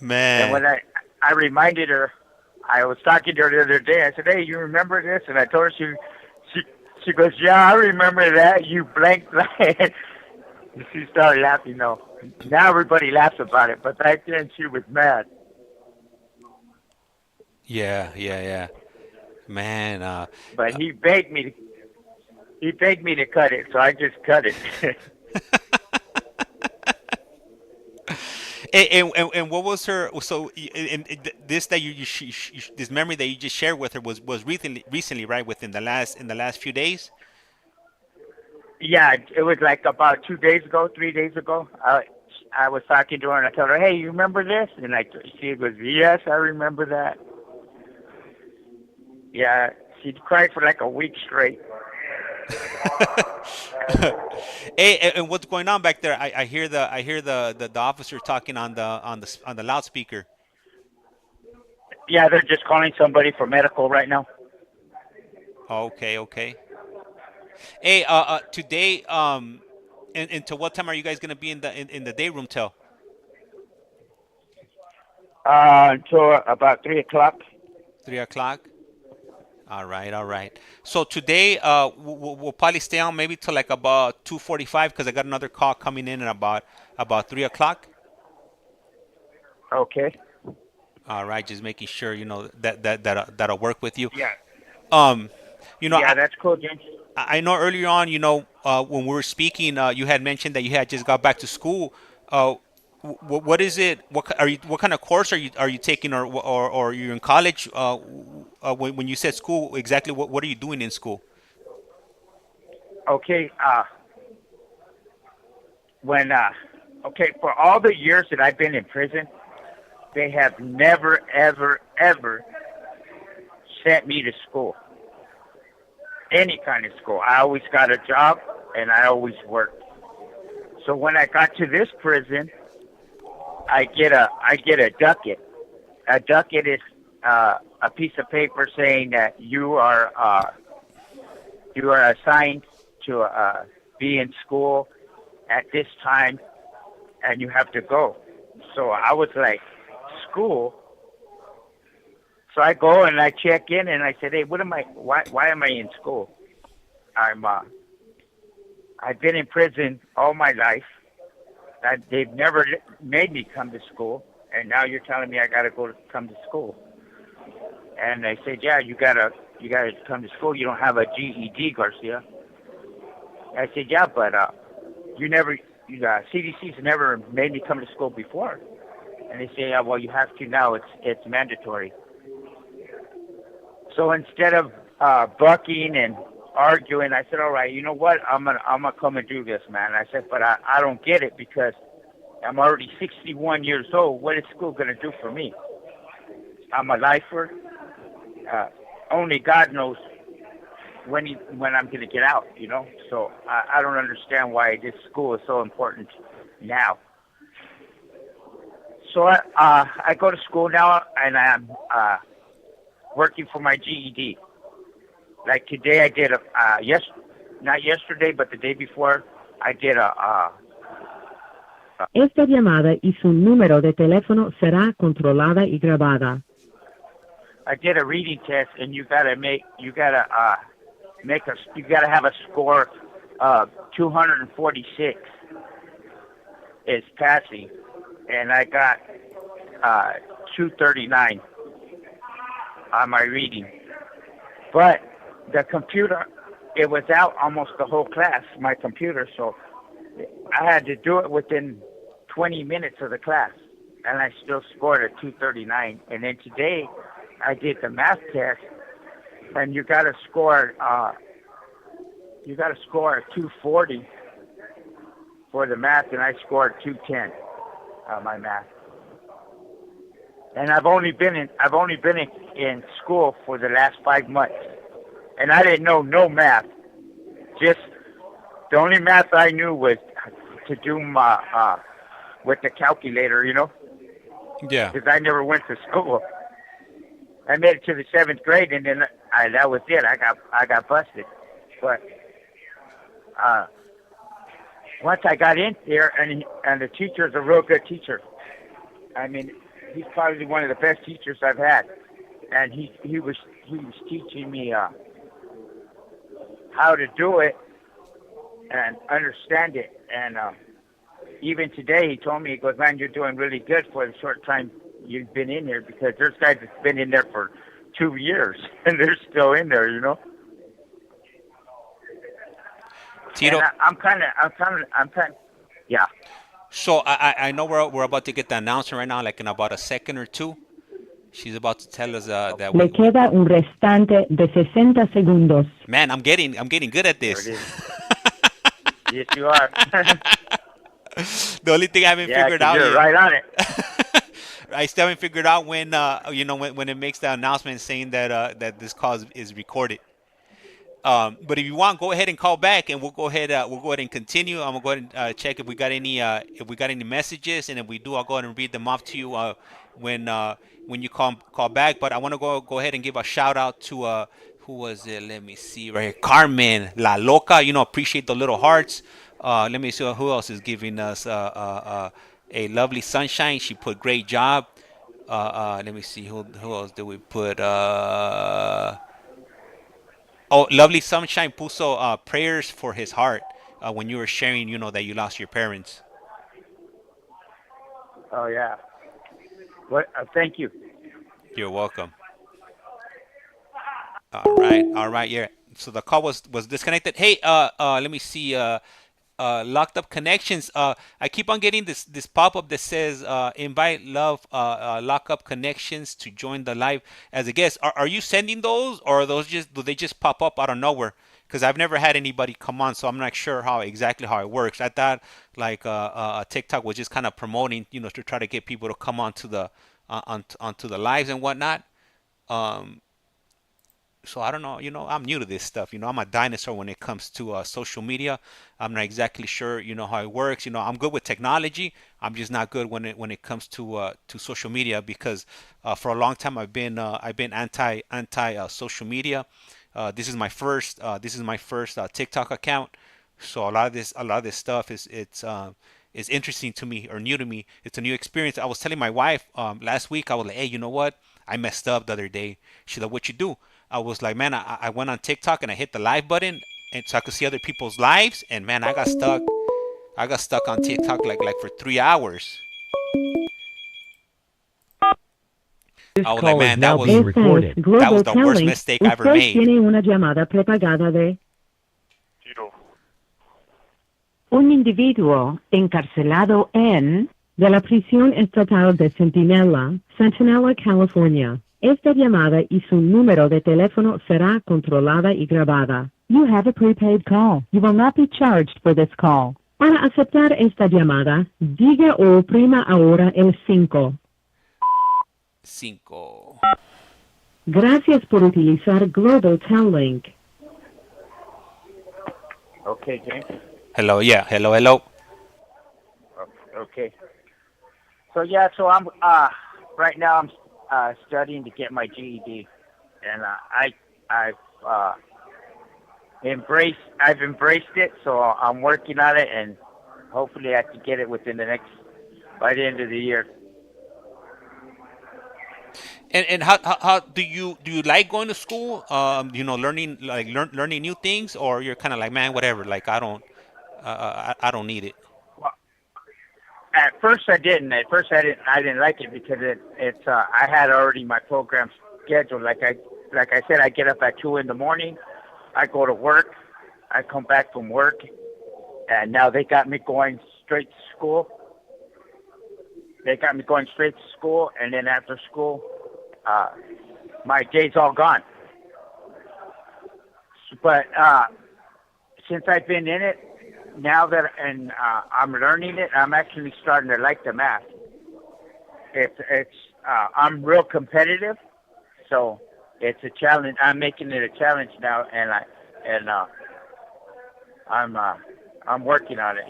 Man. And when I reminded her, I was talking to her the other day. I said, hey, you remember this? And I told her, she goes, yeah, I remember that. You blanked that. She started laughing, though. Now everybody laughs about it. But back then, she was mad. Yeah. Man. But he begged me to cut it, so I just cut it. And what was her? So this that this memory that you just shared with her was recently, right? In the last few days. Yeah, it was like about 3 days ago. I was talking to her and I told her, "Hey, you remember this?" And she goes, "Yes, I remember that." Yeah, she cried for like a week straight. Hey, and what's going on back there? I hear the officer talking on the loudspeaker. Yeah, they're just calling somebody for medical right now. Okay. Hey, today, and until what time are you guys gonna be in the day room till? Until about 3:00. 3:00. All right. So today, we'll probably stay on maybe till like about 2:45 because I got another call coming in at about 3:00. Okay. All right, just making sure that'll work with you. Yeah. Yeah, that's cool, James. I know earlier on, when we were speaking, you had mentioned that you had just got back to school. What is it? What kind of course are you taking, or you're in college? When you said school, exactly what are you doing in school? Okay. For all the years that I've been in prison, they have never, ever, ever sent me to school. Any kind of school. I always got a job and I always worked. So when I got to this prison, I get a ducat. A ducat is a piece of paper saying that you are assigned to be in school at this time, and you have to go. So I was like, school? So I go and I check in and I said, hey, why am I in school? I've been in prison all my life. They've never made me come to school, and now you're telling me I gotta come to school. And they said, yeah, you gotta come to school. You don't have a GED, Garcia. I said, yeah, but CDC's never made me come to school before. And they say, yeah, well, you have to now. It's mandatory. So instead of bucking and arguing, I said, all right, you know what? I'm gonna come and do this, man. I said, but I don't get it because I'm already 61 years old. What is school gonna do for me? I'm a lifer. Only God knows when I'm gonna get out, So I don't understand why this school is so important now. So I go to school now, and I'm working for my GED. Like today, I did not yesterday, but the day before, I did a Esta llamada y su número de teléfono será controlada y grabada. I did a reading test, and you gotta have a score of 246 is passing, and I got 239 on my reading. But the computer, it was out almost the whole class, my computer, so I had to do it within 20 minutes of the class, and I still scored a 239. And then today, I did the math test, and you got to score a 240 for the math, and I scored 210 on my math. And I've only been in school for the last 5 months, and I didn't know no math. Just the only math I knew was to do my with the calculator, you know. Yeah. Because I never went to school. I made it to the 7th grade, and then that was it. I got busted. But once I got in there, and the teacher's a real good teacher. I mean, he's probably one of the best teachers I've had, and he was teaching me how to do it and understand it. And even today, he told me, he goes, "Man, you're doing really good for the short time you've been in here, because there's guys that's been in there for 2 years and they're still in there, you know." Tito, I'm kind of, yeah. so I know we're about to get the announcement right now, like in about a second or two. She's about to tell us that Le queda un restante de 60 segundos. Man, I'm getting good at this. There it is. Yes, you are. The only thing I haven't figured out you're yet. right on it. I still haven't figured out when when it makes the announcement saying that that this call is recorded. But if you want, go ahead and call back, and we'll go ahead and continue. I'm gonna go ahead and check if we got any messages, and if we do, I'll go ahead and read them off to you when you call back. But I want to go ahead and give a shout out to who was it? Let me see right here, Carmen La Loca. Appreciate the little hearts. Let me see who else is giving us a lovely sunshine. She put great job. Let me see who else did we put. Oh, lovely sunshine puso prayers for his heart when you were sharing, that you lost your parents. Oh yeah. What? Thank you. You're welcome. All right, yeah. So the call was disconnected. Hey, let me see. Locked up connections. I keep on getting this pop up that says invite love lock up connections to join the live as a guest. Are you sending those, or are those do they just pop up out of nowhere? Because I've never had anybody come on, so I'm not sure exactly how it works. I thought like TikTok was just kind of promoting, to try to get people to come onto the onto the lives and whatnot. So I don't know, I'm new to this stuff. I'm a dinosaur when it comes to social media. I'm not exactly sure, how it works. I'm good with technology. I'm just not good when it comes to social media, because for a long time I've been anti social media. This is my first TikTok account. So a lot of this stuff is interesting to me, or new to me. It's a new experience. I was telling my wife last week. I was like, hey, you know what? I messed up the other day. She's like, what you do? I was like, man, I went on TikTok and I hit the live button, and so I could see other people's lives, and man, I got stuck on TikTok like for 3 hours. This I was call like, man, is now that being was recorded. the worst mistake I ever made. Tiene una llamada prepagada de Tito. un individuo encarcelado de la prisión estatal de Centinela, California. Esta llamada y su número de teléfono será controlada y grabada. You have a prepaid call. You will not be charged for this call. Para aceptar esta llamada, diga o oprima ahora el 5. 5. Gracias por utilizar Global Tel Link. Okay, James. Hello, yeah, hello. Okay. So I'm right now I'm studying to get my GED, and I've embraced it. So I'm working on it, and hopefully I can get it within by the end of the year. And how do you like going to school? Learning learning new things, or you're kind of like, man, whatever. Like I don't need it. Well, at first I didn't. At first I didn't like it because it's I had already my program scheduled. Like I said, I get up at 2 in the morning. I go to work. I come back from work, and now they got me going straight to school. And then after school, my day's all gone. But since I've been in it, now that I'm learning it, I'm actually starting to like the math. I'm real competitive, so it's a challenge. I'm making it a challenge now, and I'm working on it,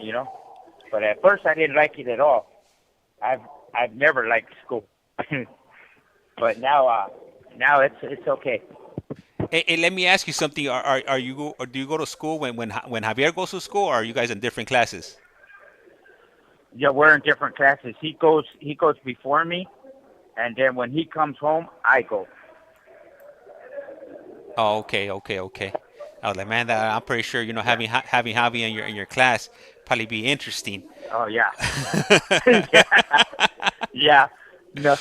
But at first I didn't like it at all. I've never liked school, but now it's okay. Hey, let me ask you something. Are you or do you go to school when Javier goes to school, or are you guys in different classes? Yeah, we're in different classes. He goes before me, and then when he comes home, I go. Oh, okay. I was like, man, I'm pretty sure having Javi in your class probably be interesting. Oh yeah. Yeah. No.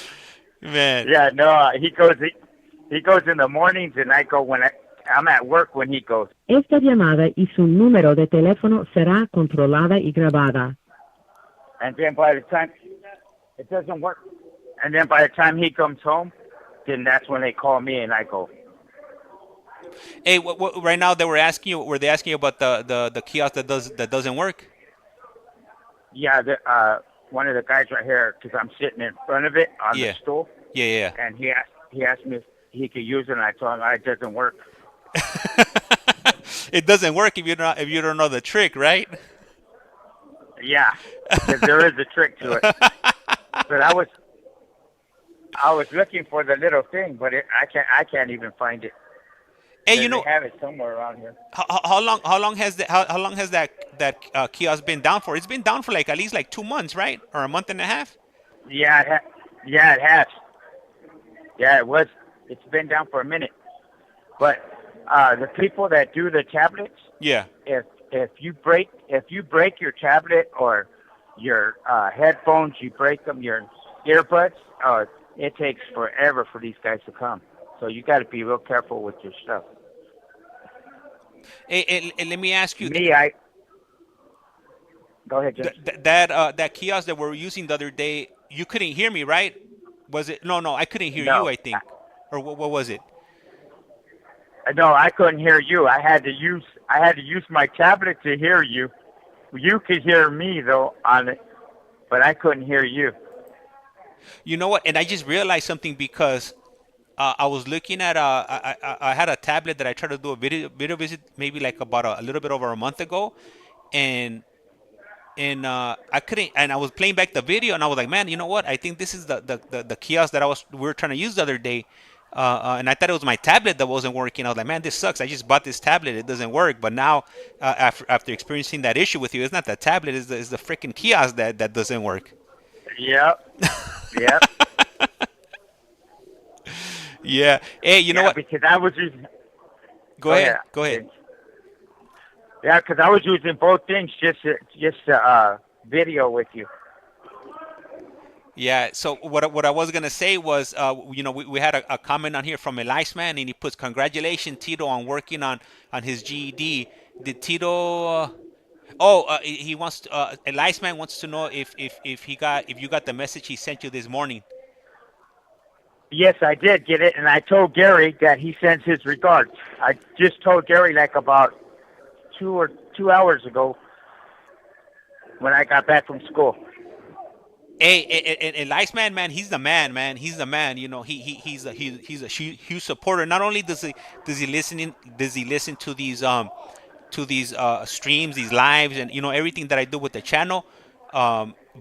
Man. Yeah, no. He goes in the mornings, and I go when I'm at work when he goes. Esta llamada y su número de teléfono será controlada y grabada. And then by the time it doesn't work, and then by the time he comes home, then that's when they call me and I go. Hey, what right now were they asking you about the kiosk that doesn't work? Yeah, one of the guys right here, because I'm sitting in front of it on the stool. Yeah. And he asked me if he could use it, and I told him it doesn't work. It doesn't work if you don't know the trick, right? Yeah, because there is a trick to it. But I was looking for the little thing, but I can't even find it. Hey, they have it somewhere around here. How long has that kiosk been down for? It's been down for at least 2 months, right? Or a month and a half? Yeah, it has. Yeah, it was. It's been down for a minute. But the people that do the tablets, yeah. If you break your tablet or your headphones, you break them, your earbuds, it takes forever for these guys to come. So you got to be real careful with your stuff. Hey, let me ask you. Go ahead, James. That kiosk that we're using the other day, you couldn't hear me, right? Was it? No, I couldn't hear you, I think. Or what was it? No, I couldn't hear you. I had to use my tablet to hear you. You could hear me though on it, but I couldn't hear you. You know what? And I just realized something because I was looking at I had a tablet that I tried to do a video visit maybe about a little bit over a month ago, and I couldn't, and I was playing back the video, and I was like, man, you know what? I think this is the kiosk that we were trying to use the other day, and I thought it was my tablet that wasn't working. I was like, man, this sucks. I just bought this tablet, it doesn't work. But now, after experiencing that issue with you, it's not the tablet, it's the freaking kiosk that doesn't work. Yep. Yeah. Hey, you know what? Because I was using. Go ahead. Yeah, because I was using both things just video with you. Yeah. So what I was gonna say was, we had a comment on here from ICEMAN, and he puts, congratulations, Tito, on working on his GED. Did Tito? He wants ICEMAN wants to know if you got the message he sent you this morning. Yes, I did get it, and I told Gary that he sends his regards. I just told Gary about 2 hours ago when I got back from school. Hey, and ICEMAN, man, he's the man, man. He's the man. He's a huge supporter. Not only does he listen to these streams, these lives, and everything that I do with the channel.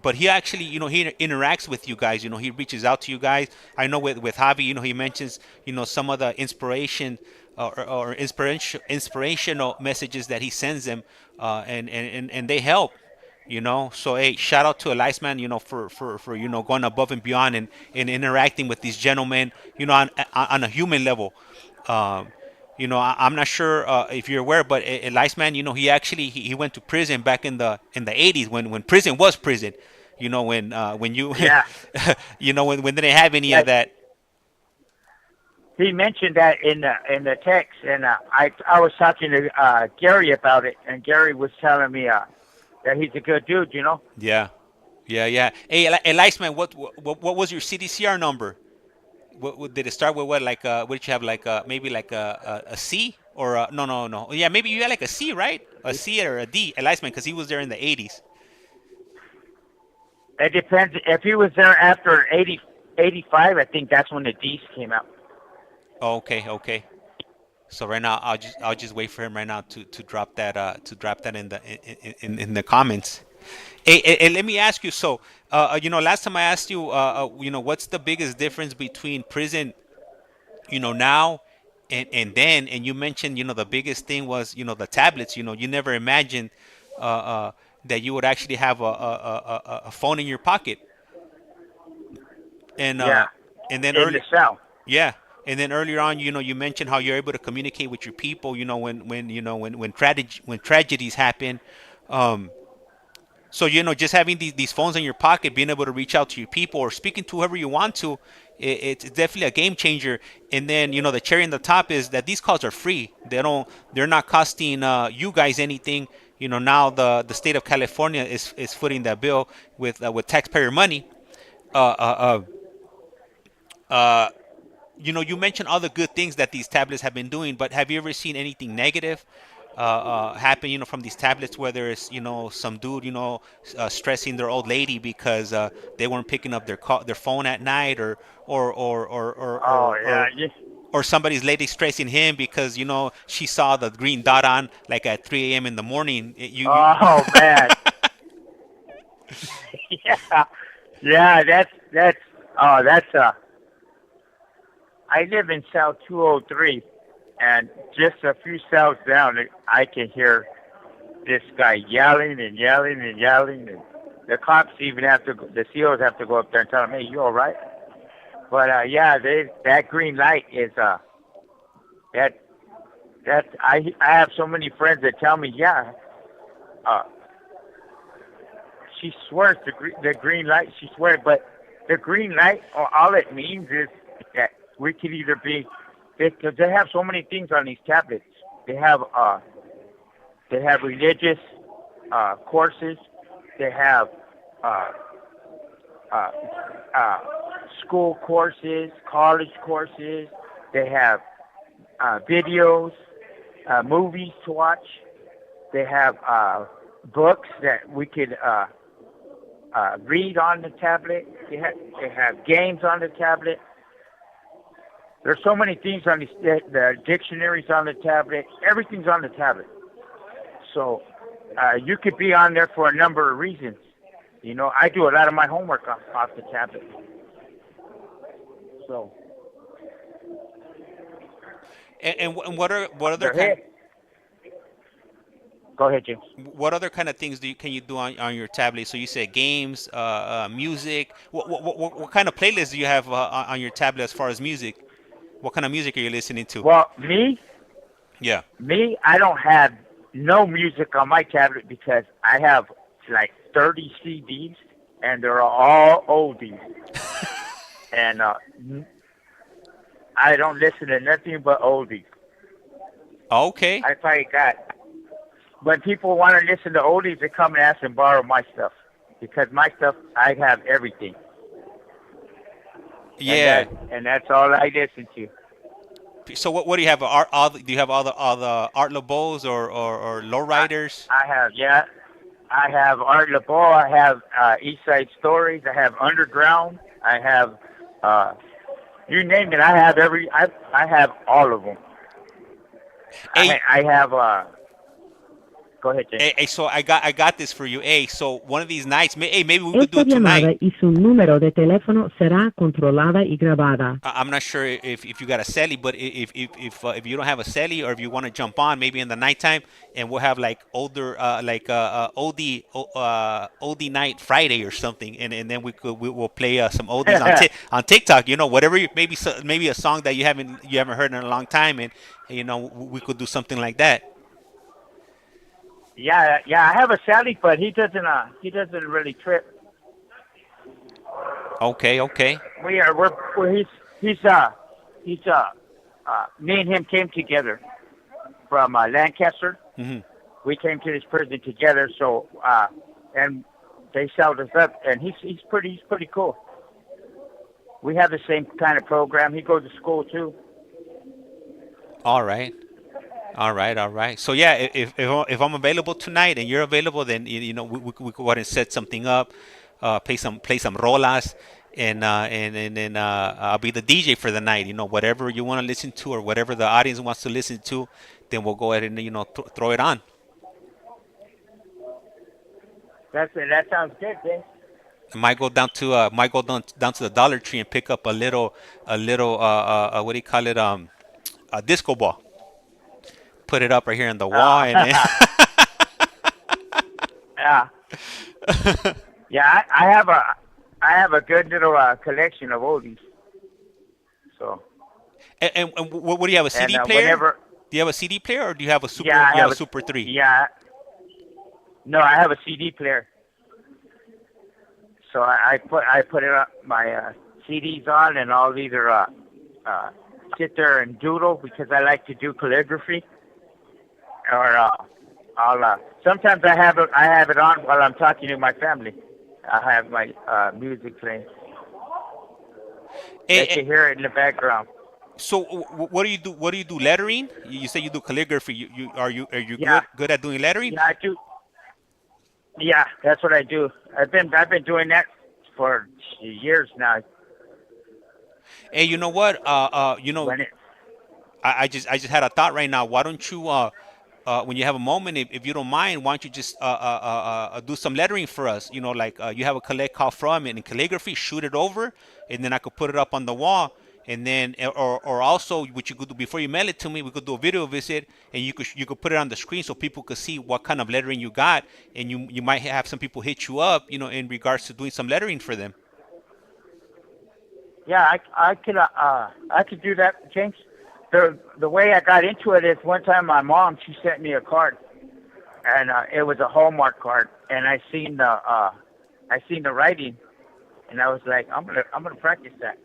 But he actually, he interacts with you guys. He reaches out to you guys. I know with Javi, he mentions, some of the inspiration or inspirational messages that he sends them, and they help. You know, so hey, shout out to ICEMAN, you know, for you know going above and beyond and interacting with these gentlemen, you know, on a human level. Um, you know, I'm not sure if you're aware, but ICEMAN, you know, he actually he went to prison back in the 80s when prison was prison. You know, when you Yeah, you know when they didn't have any yeah. of that. He mentioned that in the text, and I was talking to Gary about it, and Gary was telling me that he's a good dude. You know. Yeah, yeah. Hey, ICEMAN, what was your CDCR number? What did it start with? What like what did you have like maybe like a C or no? Yeah, maybe you had like a C, right? A C or a D, Eliasman, because he was there in the 80s. It depends. If he was there after 85, I think that's when the D's came out. Oh, okay. So right now I'll just wait for him right now to drop that in the in the comments. Hey, let me ask you. So you know, last time I asked you you know, what's the biggest difference between prison, you know, now and you mentioned, you know, the biggest thing was, you know, the tablets. You know, you never imagined that you would actually have a phone in your pocket. and Yeah, uh and then in the early South. yeah, and then earlier on, you know, you mentioned how you're able to communicate with your people, you know, when you know when tragedies happen. um so, you know, just having these phones in your pocket, being able to reach out to your people or speaking to whoever you want to, it's definitely a game changer. And then, you know, the cherry on the top is that these calls are free. They're not costing you guys anything. You know, now the state of California is footing that bill with taxpayer money. Uh, uh, uh, you know, you mentioned all the good things that these tablets have been doing, but have you ever seen anything negative happen, you know, from these tablets? Whether it's, you know, some dude, you know, stressing their old lady because they weren't picking up their phone at night, or or or or Oh or, yeah, or or somebody's lady stressing him because, you know, she saw the green dot on like at 3 a.m. in the morning. oh man, yeah, yeah. That's oh that's I live in cell 203, and just a few cells down, I can hear this guy yelling and yelling and yelling, and the cops even the COs have to go up there and tell him, "Hey, you all right?" But yeah, that green light is that I have so many friends that tell me, yeah, uh, she swears the green light. She swears, but the green light, all it means is that we could either be, because they have so many things on these tablets. They have religious courses. They have uh, uh, uh, school courses, college courses. They have videos, movies to watch. They have books that we could read on the tablet. They have games on the tablet. There's so many things on the dictionaries on the tablet. Everything's on the tablet. So you could be on there for a number of reasons. You know, I do a lot of my homework off the tablet. So. And what other They're kind hit. Go ahead, James. what other kind of things can you do on your tablet? So you said games, music. What kind of playlists do you have on your tablet as far as music? What kind of music are you listening to? Well, Yeah. I don't have no music on my tablet because I have like 30 CDs and they're all oldies. And I don't listen to nothing but oldies. Okay. I probably got. When people want to listen to oldies, they come and ask and borrow my stuff because my stuff, I have everything. Yeah. And that's all I listen to. So what do you have? Do you have all the Art LeBeaus or lowriders? I have Art LeBeau. I have East Side Stories. I have Underground. I have you name it. I have I have all of them. Hey. I have Go ahead, James. Hey, so I got this for you. Hey, so one of these nights, maybe we could do Esta it tonight. llamada y su número de teléfono será controlada y grabada. I'm not sure if you got a celly, but if you don't have a celly, or if you want to jump on maybe in the nighttime, and we'll have like older OD night Friday or something, and then we'll play some oldies on TikTok. You know, whatever maybe a song that you haven't heard in a long time, and we could do something like that. Yeah, I have a Sally, but he doesn't really trip. Okay. He's me and him came together from Lancaster. Mm-hmm. We came to this prison together, so and they sold us up, and he's pretty cool. We have the same kind of program. He goes to school too. All right. So yeah, if I'm available tonight and you're available, then we could go ahead and set something up, play some rolas, and then I'll be the DJ for the night. Whatever you want to listen to, or whatever the audience wants to listen to, then we'll go ahead and throw it on. That sounds good, James. I might go down to the Dollar Tree and pick up a little what do you call it, a disco ball. Put it up right here on the wall, and then yeah. I have a good little collection of oldies. So. And what do you have, a CD player? Do you have a CD player, or do you have a Super? Yeah, I have a Super 3. Yeah. No, I have a CD player. So I put it up my CDs on, and I'll either sit there and doodle, because I like to do calligraphy. Or I'll sometimes I have it on while I'm talking to my family. I have my music playing. They can hear it in the background. So what do you do? What do you do? Lettering? You say you do calligraphy. Are you good at doing lettering? Yeah, I do. Yeah, that's what I do. I've been doing that for years now. Hey, you know what? I just had a thought right now. Why don't you when you have a moment, if you don't mind, why don't you just do some lettering for us? You have a CollectCallFrom in calligraphy, shoot it over, and then I could put it up on the wall. And then, or also, what you could do before you mail it to me, we could do a video visit, and you could put it on the screen so people could see what kind of lettering you got, and you might have some people hit you up, in regards to doing some lettering for them. Yeah, I could do that, James. The way I got into it is one time my mom, she sent me a card, and it was a Hallmark card, and I seen the writing, and I was like, I'm gonna practice that,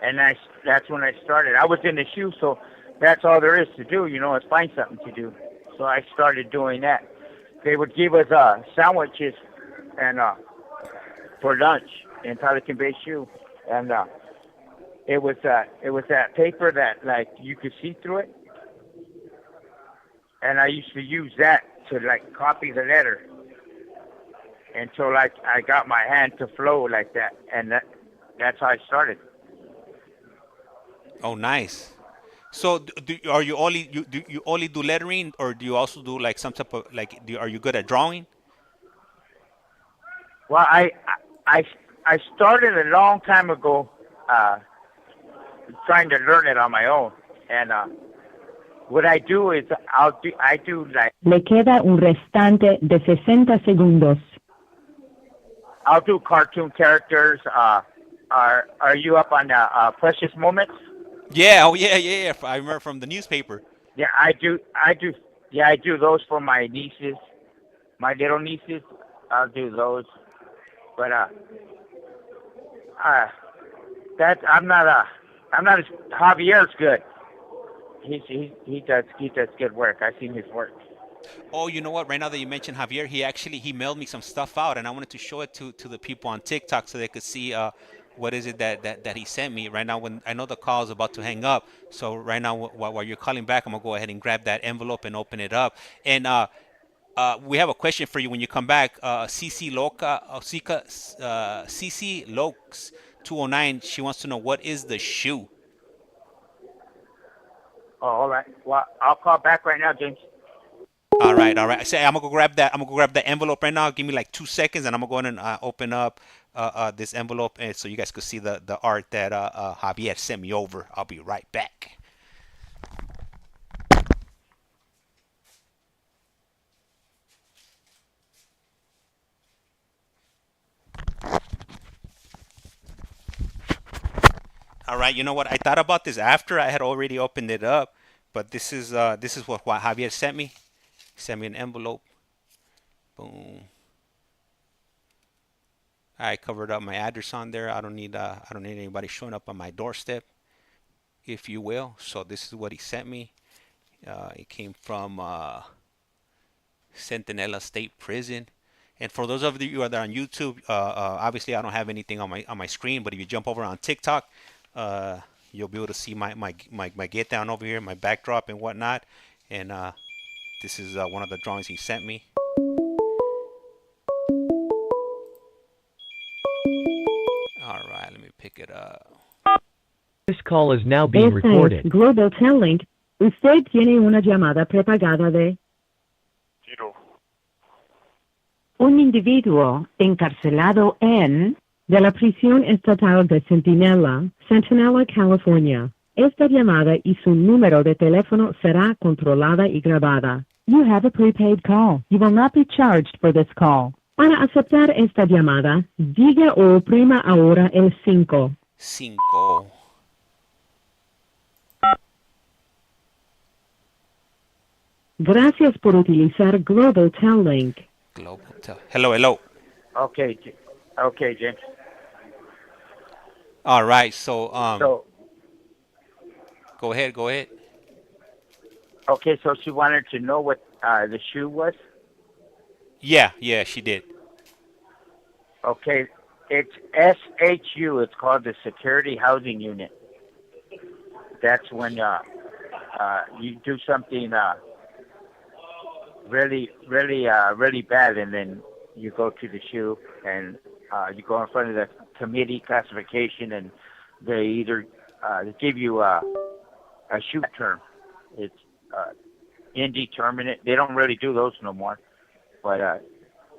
and that's when I started. I was in the shoe, so that's all there is to do, is find something to do. So I started doing that. They would give us sandwiches and for lunch in Pelican Bay Shoe, and it was that paper that like you could see through it, and I used to use that to like copy the letter until like I got my hand to flow like that, and that's how I started. Oh, nice. So do you only do lettering, or do you also do like some type of are you good at drawing? Well, I started a long time ago. Trying to learn it on my own, and what I do is I do like. Le queda un restante de 60 segundos. I'll do cartoon characters. Are you up on Precious Moments? Yeah. Oh yeah. I remember from the newspaper. Yeah, I do. Yeah, I do those for my nieces, my little nieces. I'll do those, but that I'm not as Javier's good. He does good work. I've seen his work. Oh, you know what? Right now that you mentioned Javier, he mailed me some stuff out, and I wanted to show it to the people on TikTok so they could see what is it that he sent me. Right now, when I know the call is about to hang up, so right now while you're calling back, I'm gonna go ahead and grab that envelope and open it up. And we have a question for you when you come back. CC Lokes 209. She wants to know, what is the shoe? Oh, all right. Well, I'll call back right now, James. All right, all right. Say I'm gonna go grab that. I'm gonna go grab the envelope right now. Give me like 2 seconds, and I'm gonna go in and open up this envelope, and so you guys could see the art that Javier sent me over. I'll be right back. All right. You know what? I thought about this after I had already opened it up, but this is what Javier sent me. He sent me an envelope. Boom. I covered up my address on there. I don't need anybody showing up on my doorstep, if you will. So this is what he sent me. It came from Centinela State Prison. And for those of you that are on YouTube, obviously I don't have anything on my screen. But if you jump over on TikTok, you'll be able to see my get down over here, my backdrop and whatnot. And this is one of the drawings he sent me. All right, let me pick it up. This call is now being Esta recorded. es Global Telling. Usted tiene una llamada prepagada de TITO. un individuo encarcelado en de la prisión estatal de Centinela, California. Esta llamada y su número de teléfono será controlada y grabada. You have a prepaid call. You will not be charged for this call. Para aceptar esta llamada, diga o oprima ahora el 5. 5. Gracias por utilizar Global Telling. Global Tel. Hello, hello. Okay, okay, James. All right, so So, go ahead. okay, so she wanted to know what the shoe was. Yeah, she did. Okay, it's SHU. It's called the Security Housing Unit. That's when you do something really bad, and then you go to the shoe, and you go in front of the committee classification, and they either they give you a shoe term. It's indeterminate. They don't really do those no more, but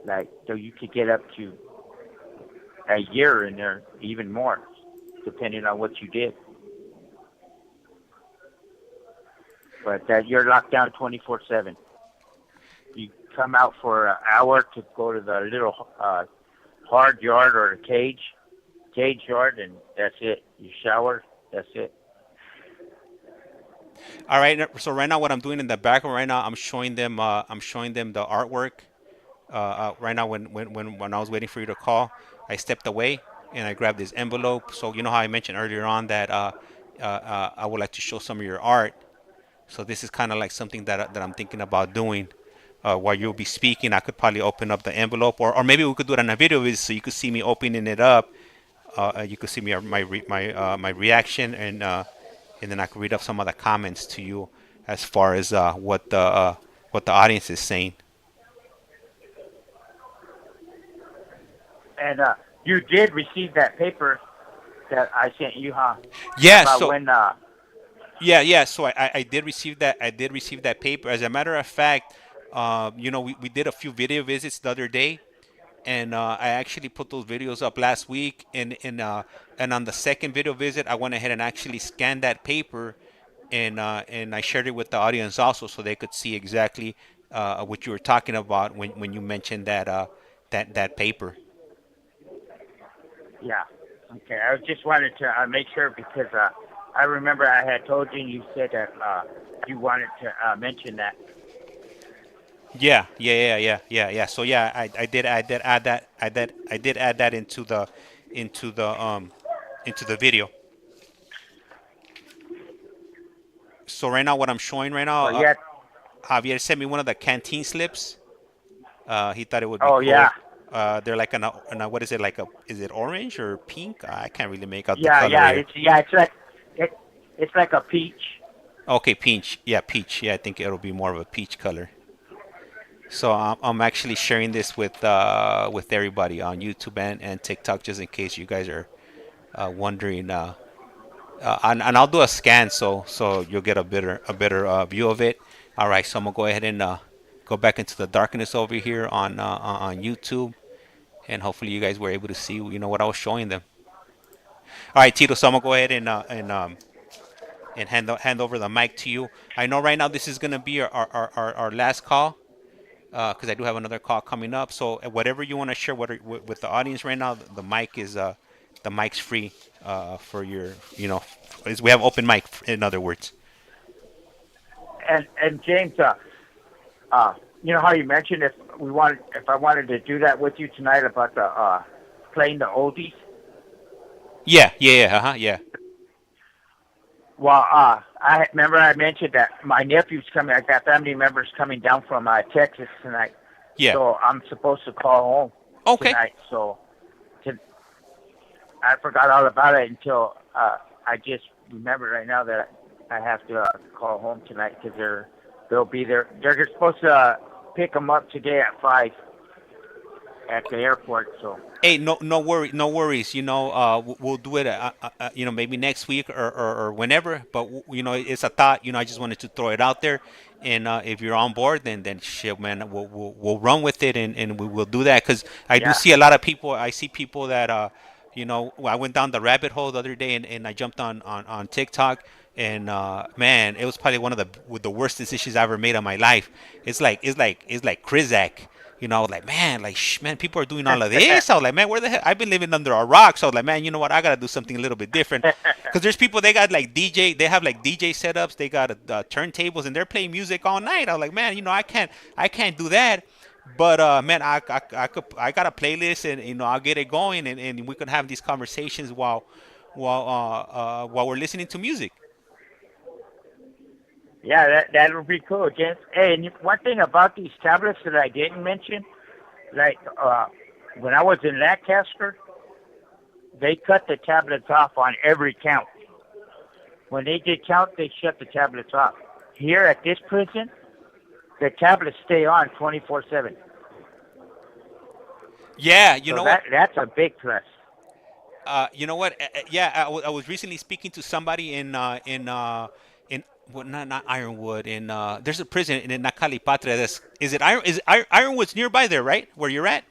like so you could get up to a year in there, even more, depending on what you did. But you're locked down 24/7. You come out for an hour to go to the little hard yard or a cage yard, and that's it. You shower, that's it. All right. So right now, what I'm doing in the background right now, I'm showing them the artwork. Right now, when I was waiting for you to call, I stepped away and I grabbed this envelope. So you know how I mentioned earlier on that I would like to show some of your art. So this is kind of like something that I'm thinking about doing. While you'll be speaking, I could probably open up the envelope, or maybe we could do it on a video so you could see me opening it up. You could see me my reaction, and then I could read up some of the comments to you as far as what the audience is saying. And you did receive that paper that I sent you, huh? Yeah. About So when, yeah. So I did receive that. I did receive that paper. As a matter of fact, we did a few video visits the other day, and I actually put those videos up last week. And on the second video visit, I went ahead and actually scanned that paper, and I shared it with the audience also, so they could see exactly what you were talking about when you mentioned that paper. yeah. Okay, I just wanted to make sure because I remember I had told you, and you said that you wanted to mention that. Yeah. So yeah, I did add that. I did add that into the video. So right now, what I'm showing right now, But yeah. Javier sent me one of the canteen slips. He thought it would be Oh cool. yeah. They're like what is it, is it orange or pink? I can't really make out the Yeah, color yeah. here. It's like a peach. Okay, peach. Yeah, peach. Yeah, I think it'll be more of a peach color. So I'm actually sharing this with everybody on YouTube and TikTok, just in case you guys are wondering. And I'll do a scan so you'll get a better view of it. All right, so I'm gonna go ahead and go back into the darkness over here on YouTube, and hopefully you guys were able to see what I was showing them. All right, Tito. So I'm gonna go ahead and hand over the mic to you. I know right now this is gonna be our last call, because I do have another call coming up. So whatever you want to share with the audience right now, the mic's free for your we have open mic, in other words. And James, you know how you mentioned if I wanted to do that with you tonight about the playing the oldies. Yeah. Well, I remember I mentioned that my nephew's coming. I got family members coming down from Texas tonight. Yeah. So I'm supposed to call home tonight. So I forgot all about it until I just remembered right now that I have to call home tonight because they'll be there. They're supposed to pick them up today at 5 at the airport. So. Hey, no worries. We'll do it. Maybe next week or whenever. But it's a thought. I just wanted to throw it out there, and if you're on board, then shit, man, we'll run with it, and we will do that. Because I do see a lot of people. I see people that I went down the rabbit hole the other day, and I jumped on TikTok, and man, it was probably one of the worst decisions I ever made in my life. It's like Krizak. I was like, man, people are doing all of this. I was like, man, where the hell? I've been living under a rock. So I was like, man, you know what? I gotta do something a little bit different. Because there's people, they got DJ setups, they got turntables, and they're playing music all night. I was like, man, I can't do that. But man, I got a playlist, and I'll get it going, and we can have these conversations while we're listening to music. Yeah, that would be cool, James. Hey, and one thing about these tablets that I didn't mention, like when I was in Lancaster, they cut the tablets off on every count. When they did count, they shut the tablets off. Here at this prison, the tablets stay on 24/7. Yeah, you know what? That's a big plus. You know what? Yeah, I was recently speaking to somebody in not Ironwood. There's a prison in Nacalipatra. Is it Ironwood's nearby there, right? Where you're at?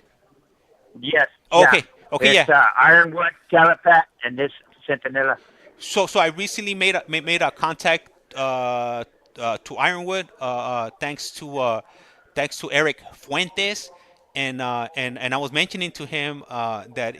Yes. Okay. Yeah. Okay. It's, Ironwood, Calipat, and this Centinela. So I recently made a contact to Ironwood, thanks to Eric Fuentes. And I was mentioning to him that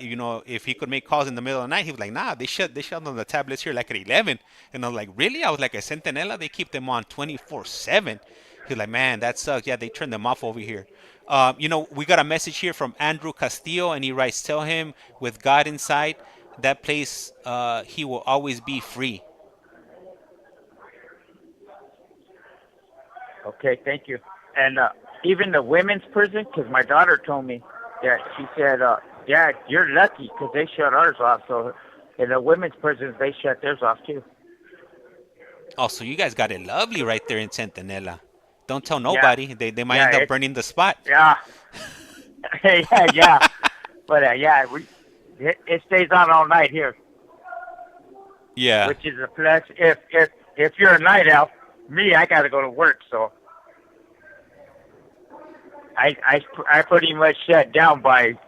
if he could make calls in the middle of the night, he was like, nah, they shut on the tablets here like at 11. And I was like, really? I was like, at Centinela, they keep them on 24/7. He's like, man, that sucks. Yeah, they turn them off over here. We got a message here from Andrew Castillo, and he writes, tell him with God inside, that place, he will always be free. Okay, thank you. And even the women's prison, because my daughter told me that she said, Dad, you're lucky because they shut ours off. So in the women's prisons, they shut theirs off too. Oh, so you guys got it lovely right there in Centinela. Don't tell nobody. Yeah. They might end up burning the spot. Yeah. yeah. But it stays on all night here. Yeah. Which is a plus. If you're a night owl, I got to go to work, so I pretty much shut down by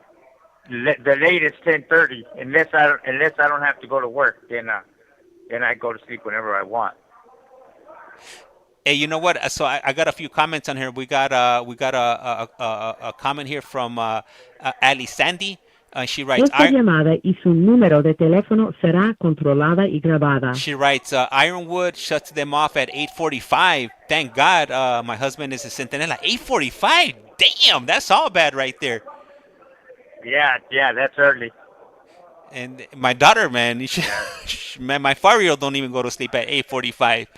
the latest 10:30, unless I don't have to go to work. Then I go to sleep whenever I want. Hey, you know what? So I got a few comments on here. We got a comment here from Ali Sandy. She writes, Esta llamada y su número de teléfono será controlada y grabada. She writes, Ironwood shuts them off at 8:45. Thank God my husband is a Centinela. 8:45? Damn, that's all bad right there. Yeah, that's early. And my daughter, man, man, my 4-year-old don't even go to sleep at 8:45.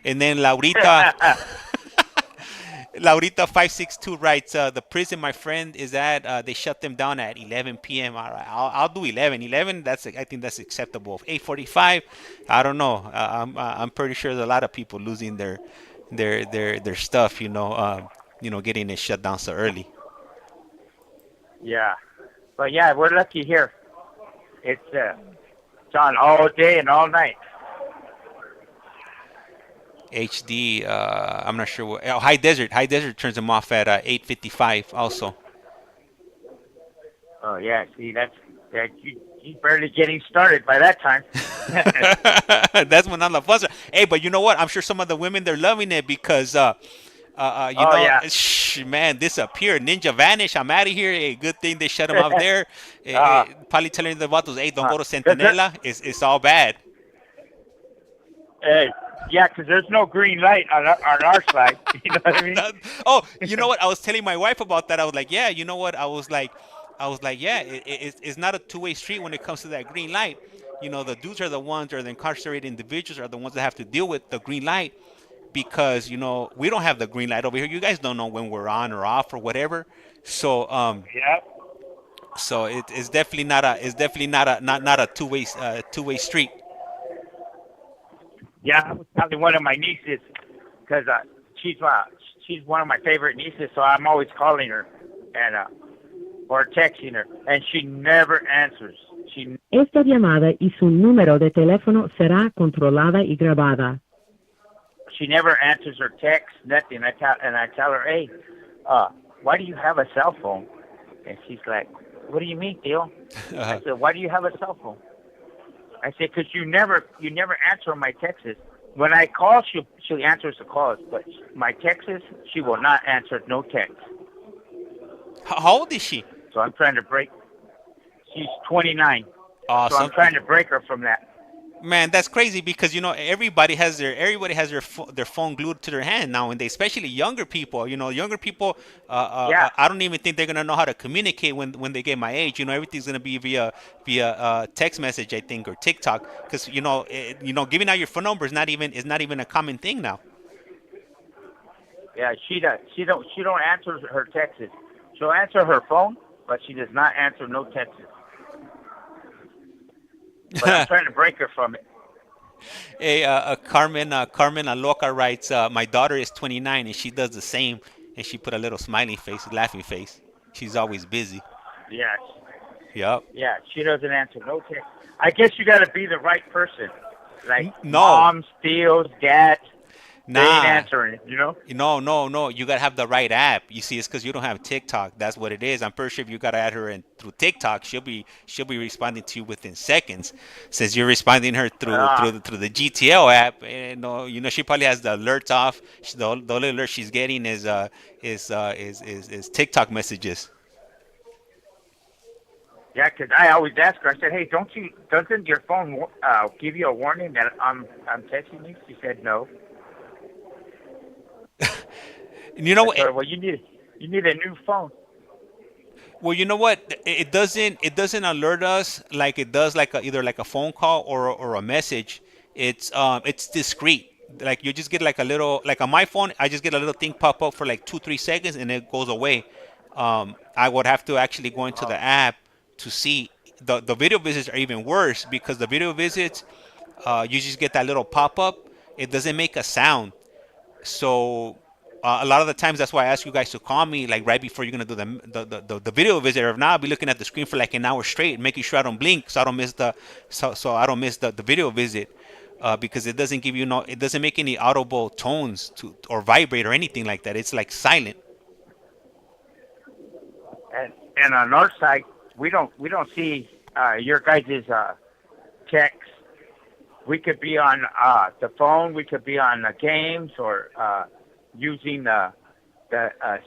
And then Laurita, Laurita562 writes, the prison my friend is at, they shut them down at 11 p.m. All right, I'll do 11. 11, I think that's acceptable. 8:45, I don't know. I'm pretty sure there's a lot of people losing their stuff, getting it shut down so early. Yeah, but yeah, we're lucky here. It's on all day and all night. HD. I'm not sure what. Oh, High Desert. High Desert turns them off at 8:55 also. Oh yeah, see that you barely getting started by that time. That's when I'm the buzzer. Hey, but you know what? I'm sure some of the women they're loving it because Oh yeah. man, disappear. Ninja vanish. I'm out of here. Hey, good thing they shut him off there. uh, Probably telling the vatos, hey, don't go to 'cause Centinela. It's all bad. yeah, because there's no green light on our side. You know what I mean? Oh, you know what? I was telling my wife about that. I was like, yeah, you know what? I was like, yeah, it's not a two-way street when it comes to that green light. The dudes are the ones, or the incarcerated individuals are the ones that have to deal with the green light because we don't have the green light over here. You guys don't know when we're on or off or whatever. So Yeah. it's definitely not a two-way street. Yeah, I was telling one of my nieces because she's one of my favorite nieces, so I'm always calling her and or texting her, and she never answers. Esta llamada y su número de teléfono será controlada y grabada. She never answers her text, nothing. I tell her, hey, why do you have a cell phone? And she's like, what do you mean, Theo? I said, why do you have a cell phone? I said, because you never answer my texts. When I call, she answers the calls, but my texts, she will not answer no text. How old is she? So I'm trying to break. She's 29. So I'm trying to break her from that. Man, that's crazy because everybody has their phone glued to their hand nowadays, especially younger people. Younger people. Yeah. I don't even think they're gonna know how to communicate when they get my age. Everything's gonna be via text message, I think, or TikTok, because giving out your phone number is not even a common thing now. Yeah, she don't answer her texts. She'll answer her phone, but she does not answer no texts. But I'm trying to break her from it. Hey, Carmen Aloca writes, my daughter is 29 and she does the same, and she put a little smiley face, laughing face. She's always busy. Yes. Yep. Yeah, she doesn't answer no text. I guess you got to be the right person. Like No. moms, tios, dads. They Nah. ain't answering it, No. You gotta have the right app. You see, it's because you don't have TikTok. That's what it is. I'm pretty sure if you gotta add her in through TikTok, she'll be responding to you within seconds. Since you're responding her through the GTL app, she probably has the alerts off. The only alert she's getting is TikTok messages. Yeah, because I always ask her. I said, "Hey, doesn't your phone give you a warning that I'm texting you?" She said, "No." You know what? Well, you need a new phone. Well, you know what? It doesn't alert us like it does either like a phone call or a message. It's discreet. Like you just get like a little, like on my phone, I just get a little thing pop up for like 2-3 seconds and it goes away. I would have to actually go into the app to see. The video visits are even worse because the video visits, you just get that little pop up. It doesn't make a sound. So a lot of the times, that's why I ask you guys to call me like right before you're gonna do the video visit. Or if not, I'll be looking at the screen for like an hour straight, making sure I don't blink, so I don't miss the video visit, because it doesn't give it doesn't make any audible tones or vibrate or anything like that. It's like silent. And on our side, we don't see your guys' text. We could be on the phone. We could be on games or using the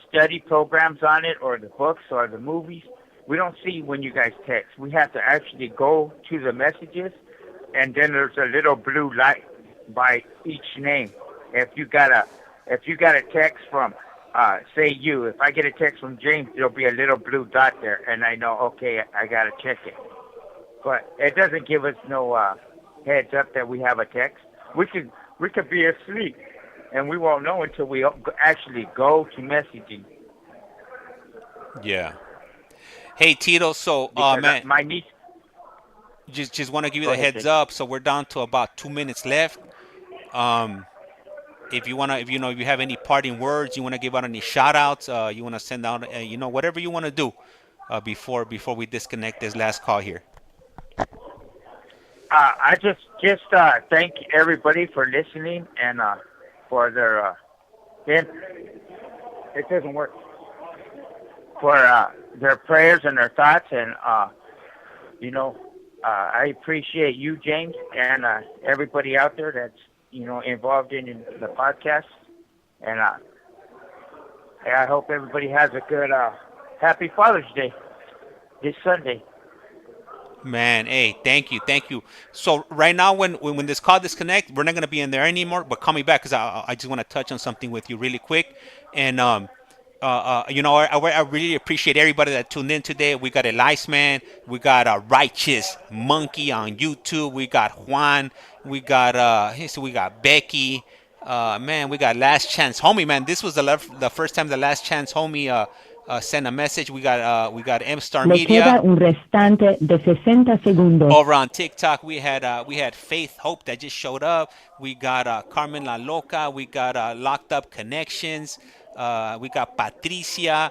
study programs on it, or the books or the movies. We don't see when you guys text. We have to actually go to the messages, and then there's a little blue light by each name. If you got a text from say you, if I get a text from James, there'll be a little blue dot there, and I know, okay, I gotta check it. But it doesn't give us no heads up that we have a text. We could be asleep, and we won't know until we actually go to messaging. Yeah. Hey Tito, so man, my niece. Just want to give you the heads up. So we're down to about 2 minutes left. If you have any parting words, you want to give out any shout outs, you want to send out, whatever you want to do before we disconnect this last call here. I just thank everybody for listening, and for their it doesn't work, for their prayers and their thoughts, and I appreciate you, James, and everybody out there that's involved in the podcast, and I hope everybody has a good happy Father's Day this Sunday. Man, hey, thank you. So right now, when this call disconnect, we're not gonna be in there anymore. But call me back because I just want to touch on something with you really quick. And I really appreciate everybody that tuned in today. We got ICEMAN, we got Righteous Monkey on YouTube, we got Juan, we got we got Becky. Man, we got LastChanceHomie. Man, this was the first time the LastChanceHomie sent a message. We got M Star Le Media. queda un restante de 60 segundos. Over on TikTok, we had Faith Hope that just showed up. We got Carmen La Loca. We got Locked Up Connections. We got Patricia.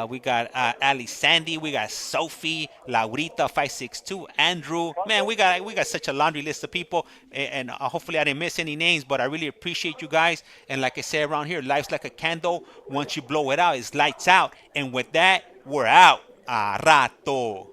We got Ali Sandy. We got Sophie, Laurita 562, Andrew. Man, we got such a laundry list of people, and hopefully I didn't miss any names, but I really appreciate you guys. And like I say around here, life's like a candle. Once you blow it out, it's lights out. And with that, we're out. A rato.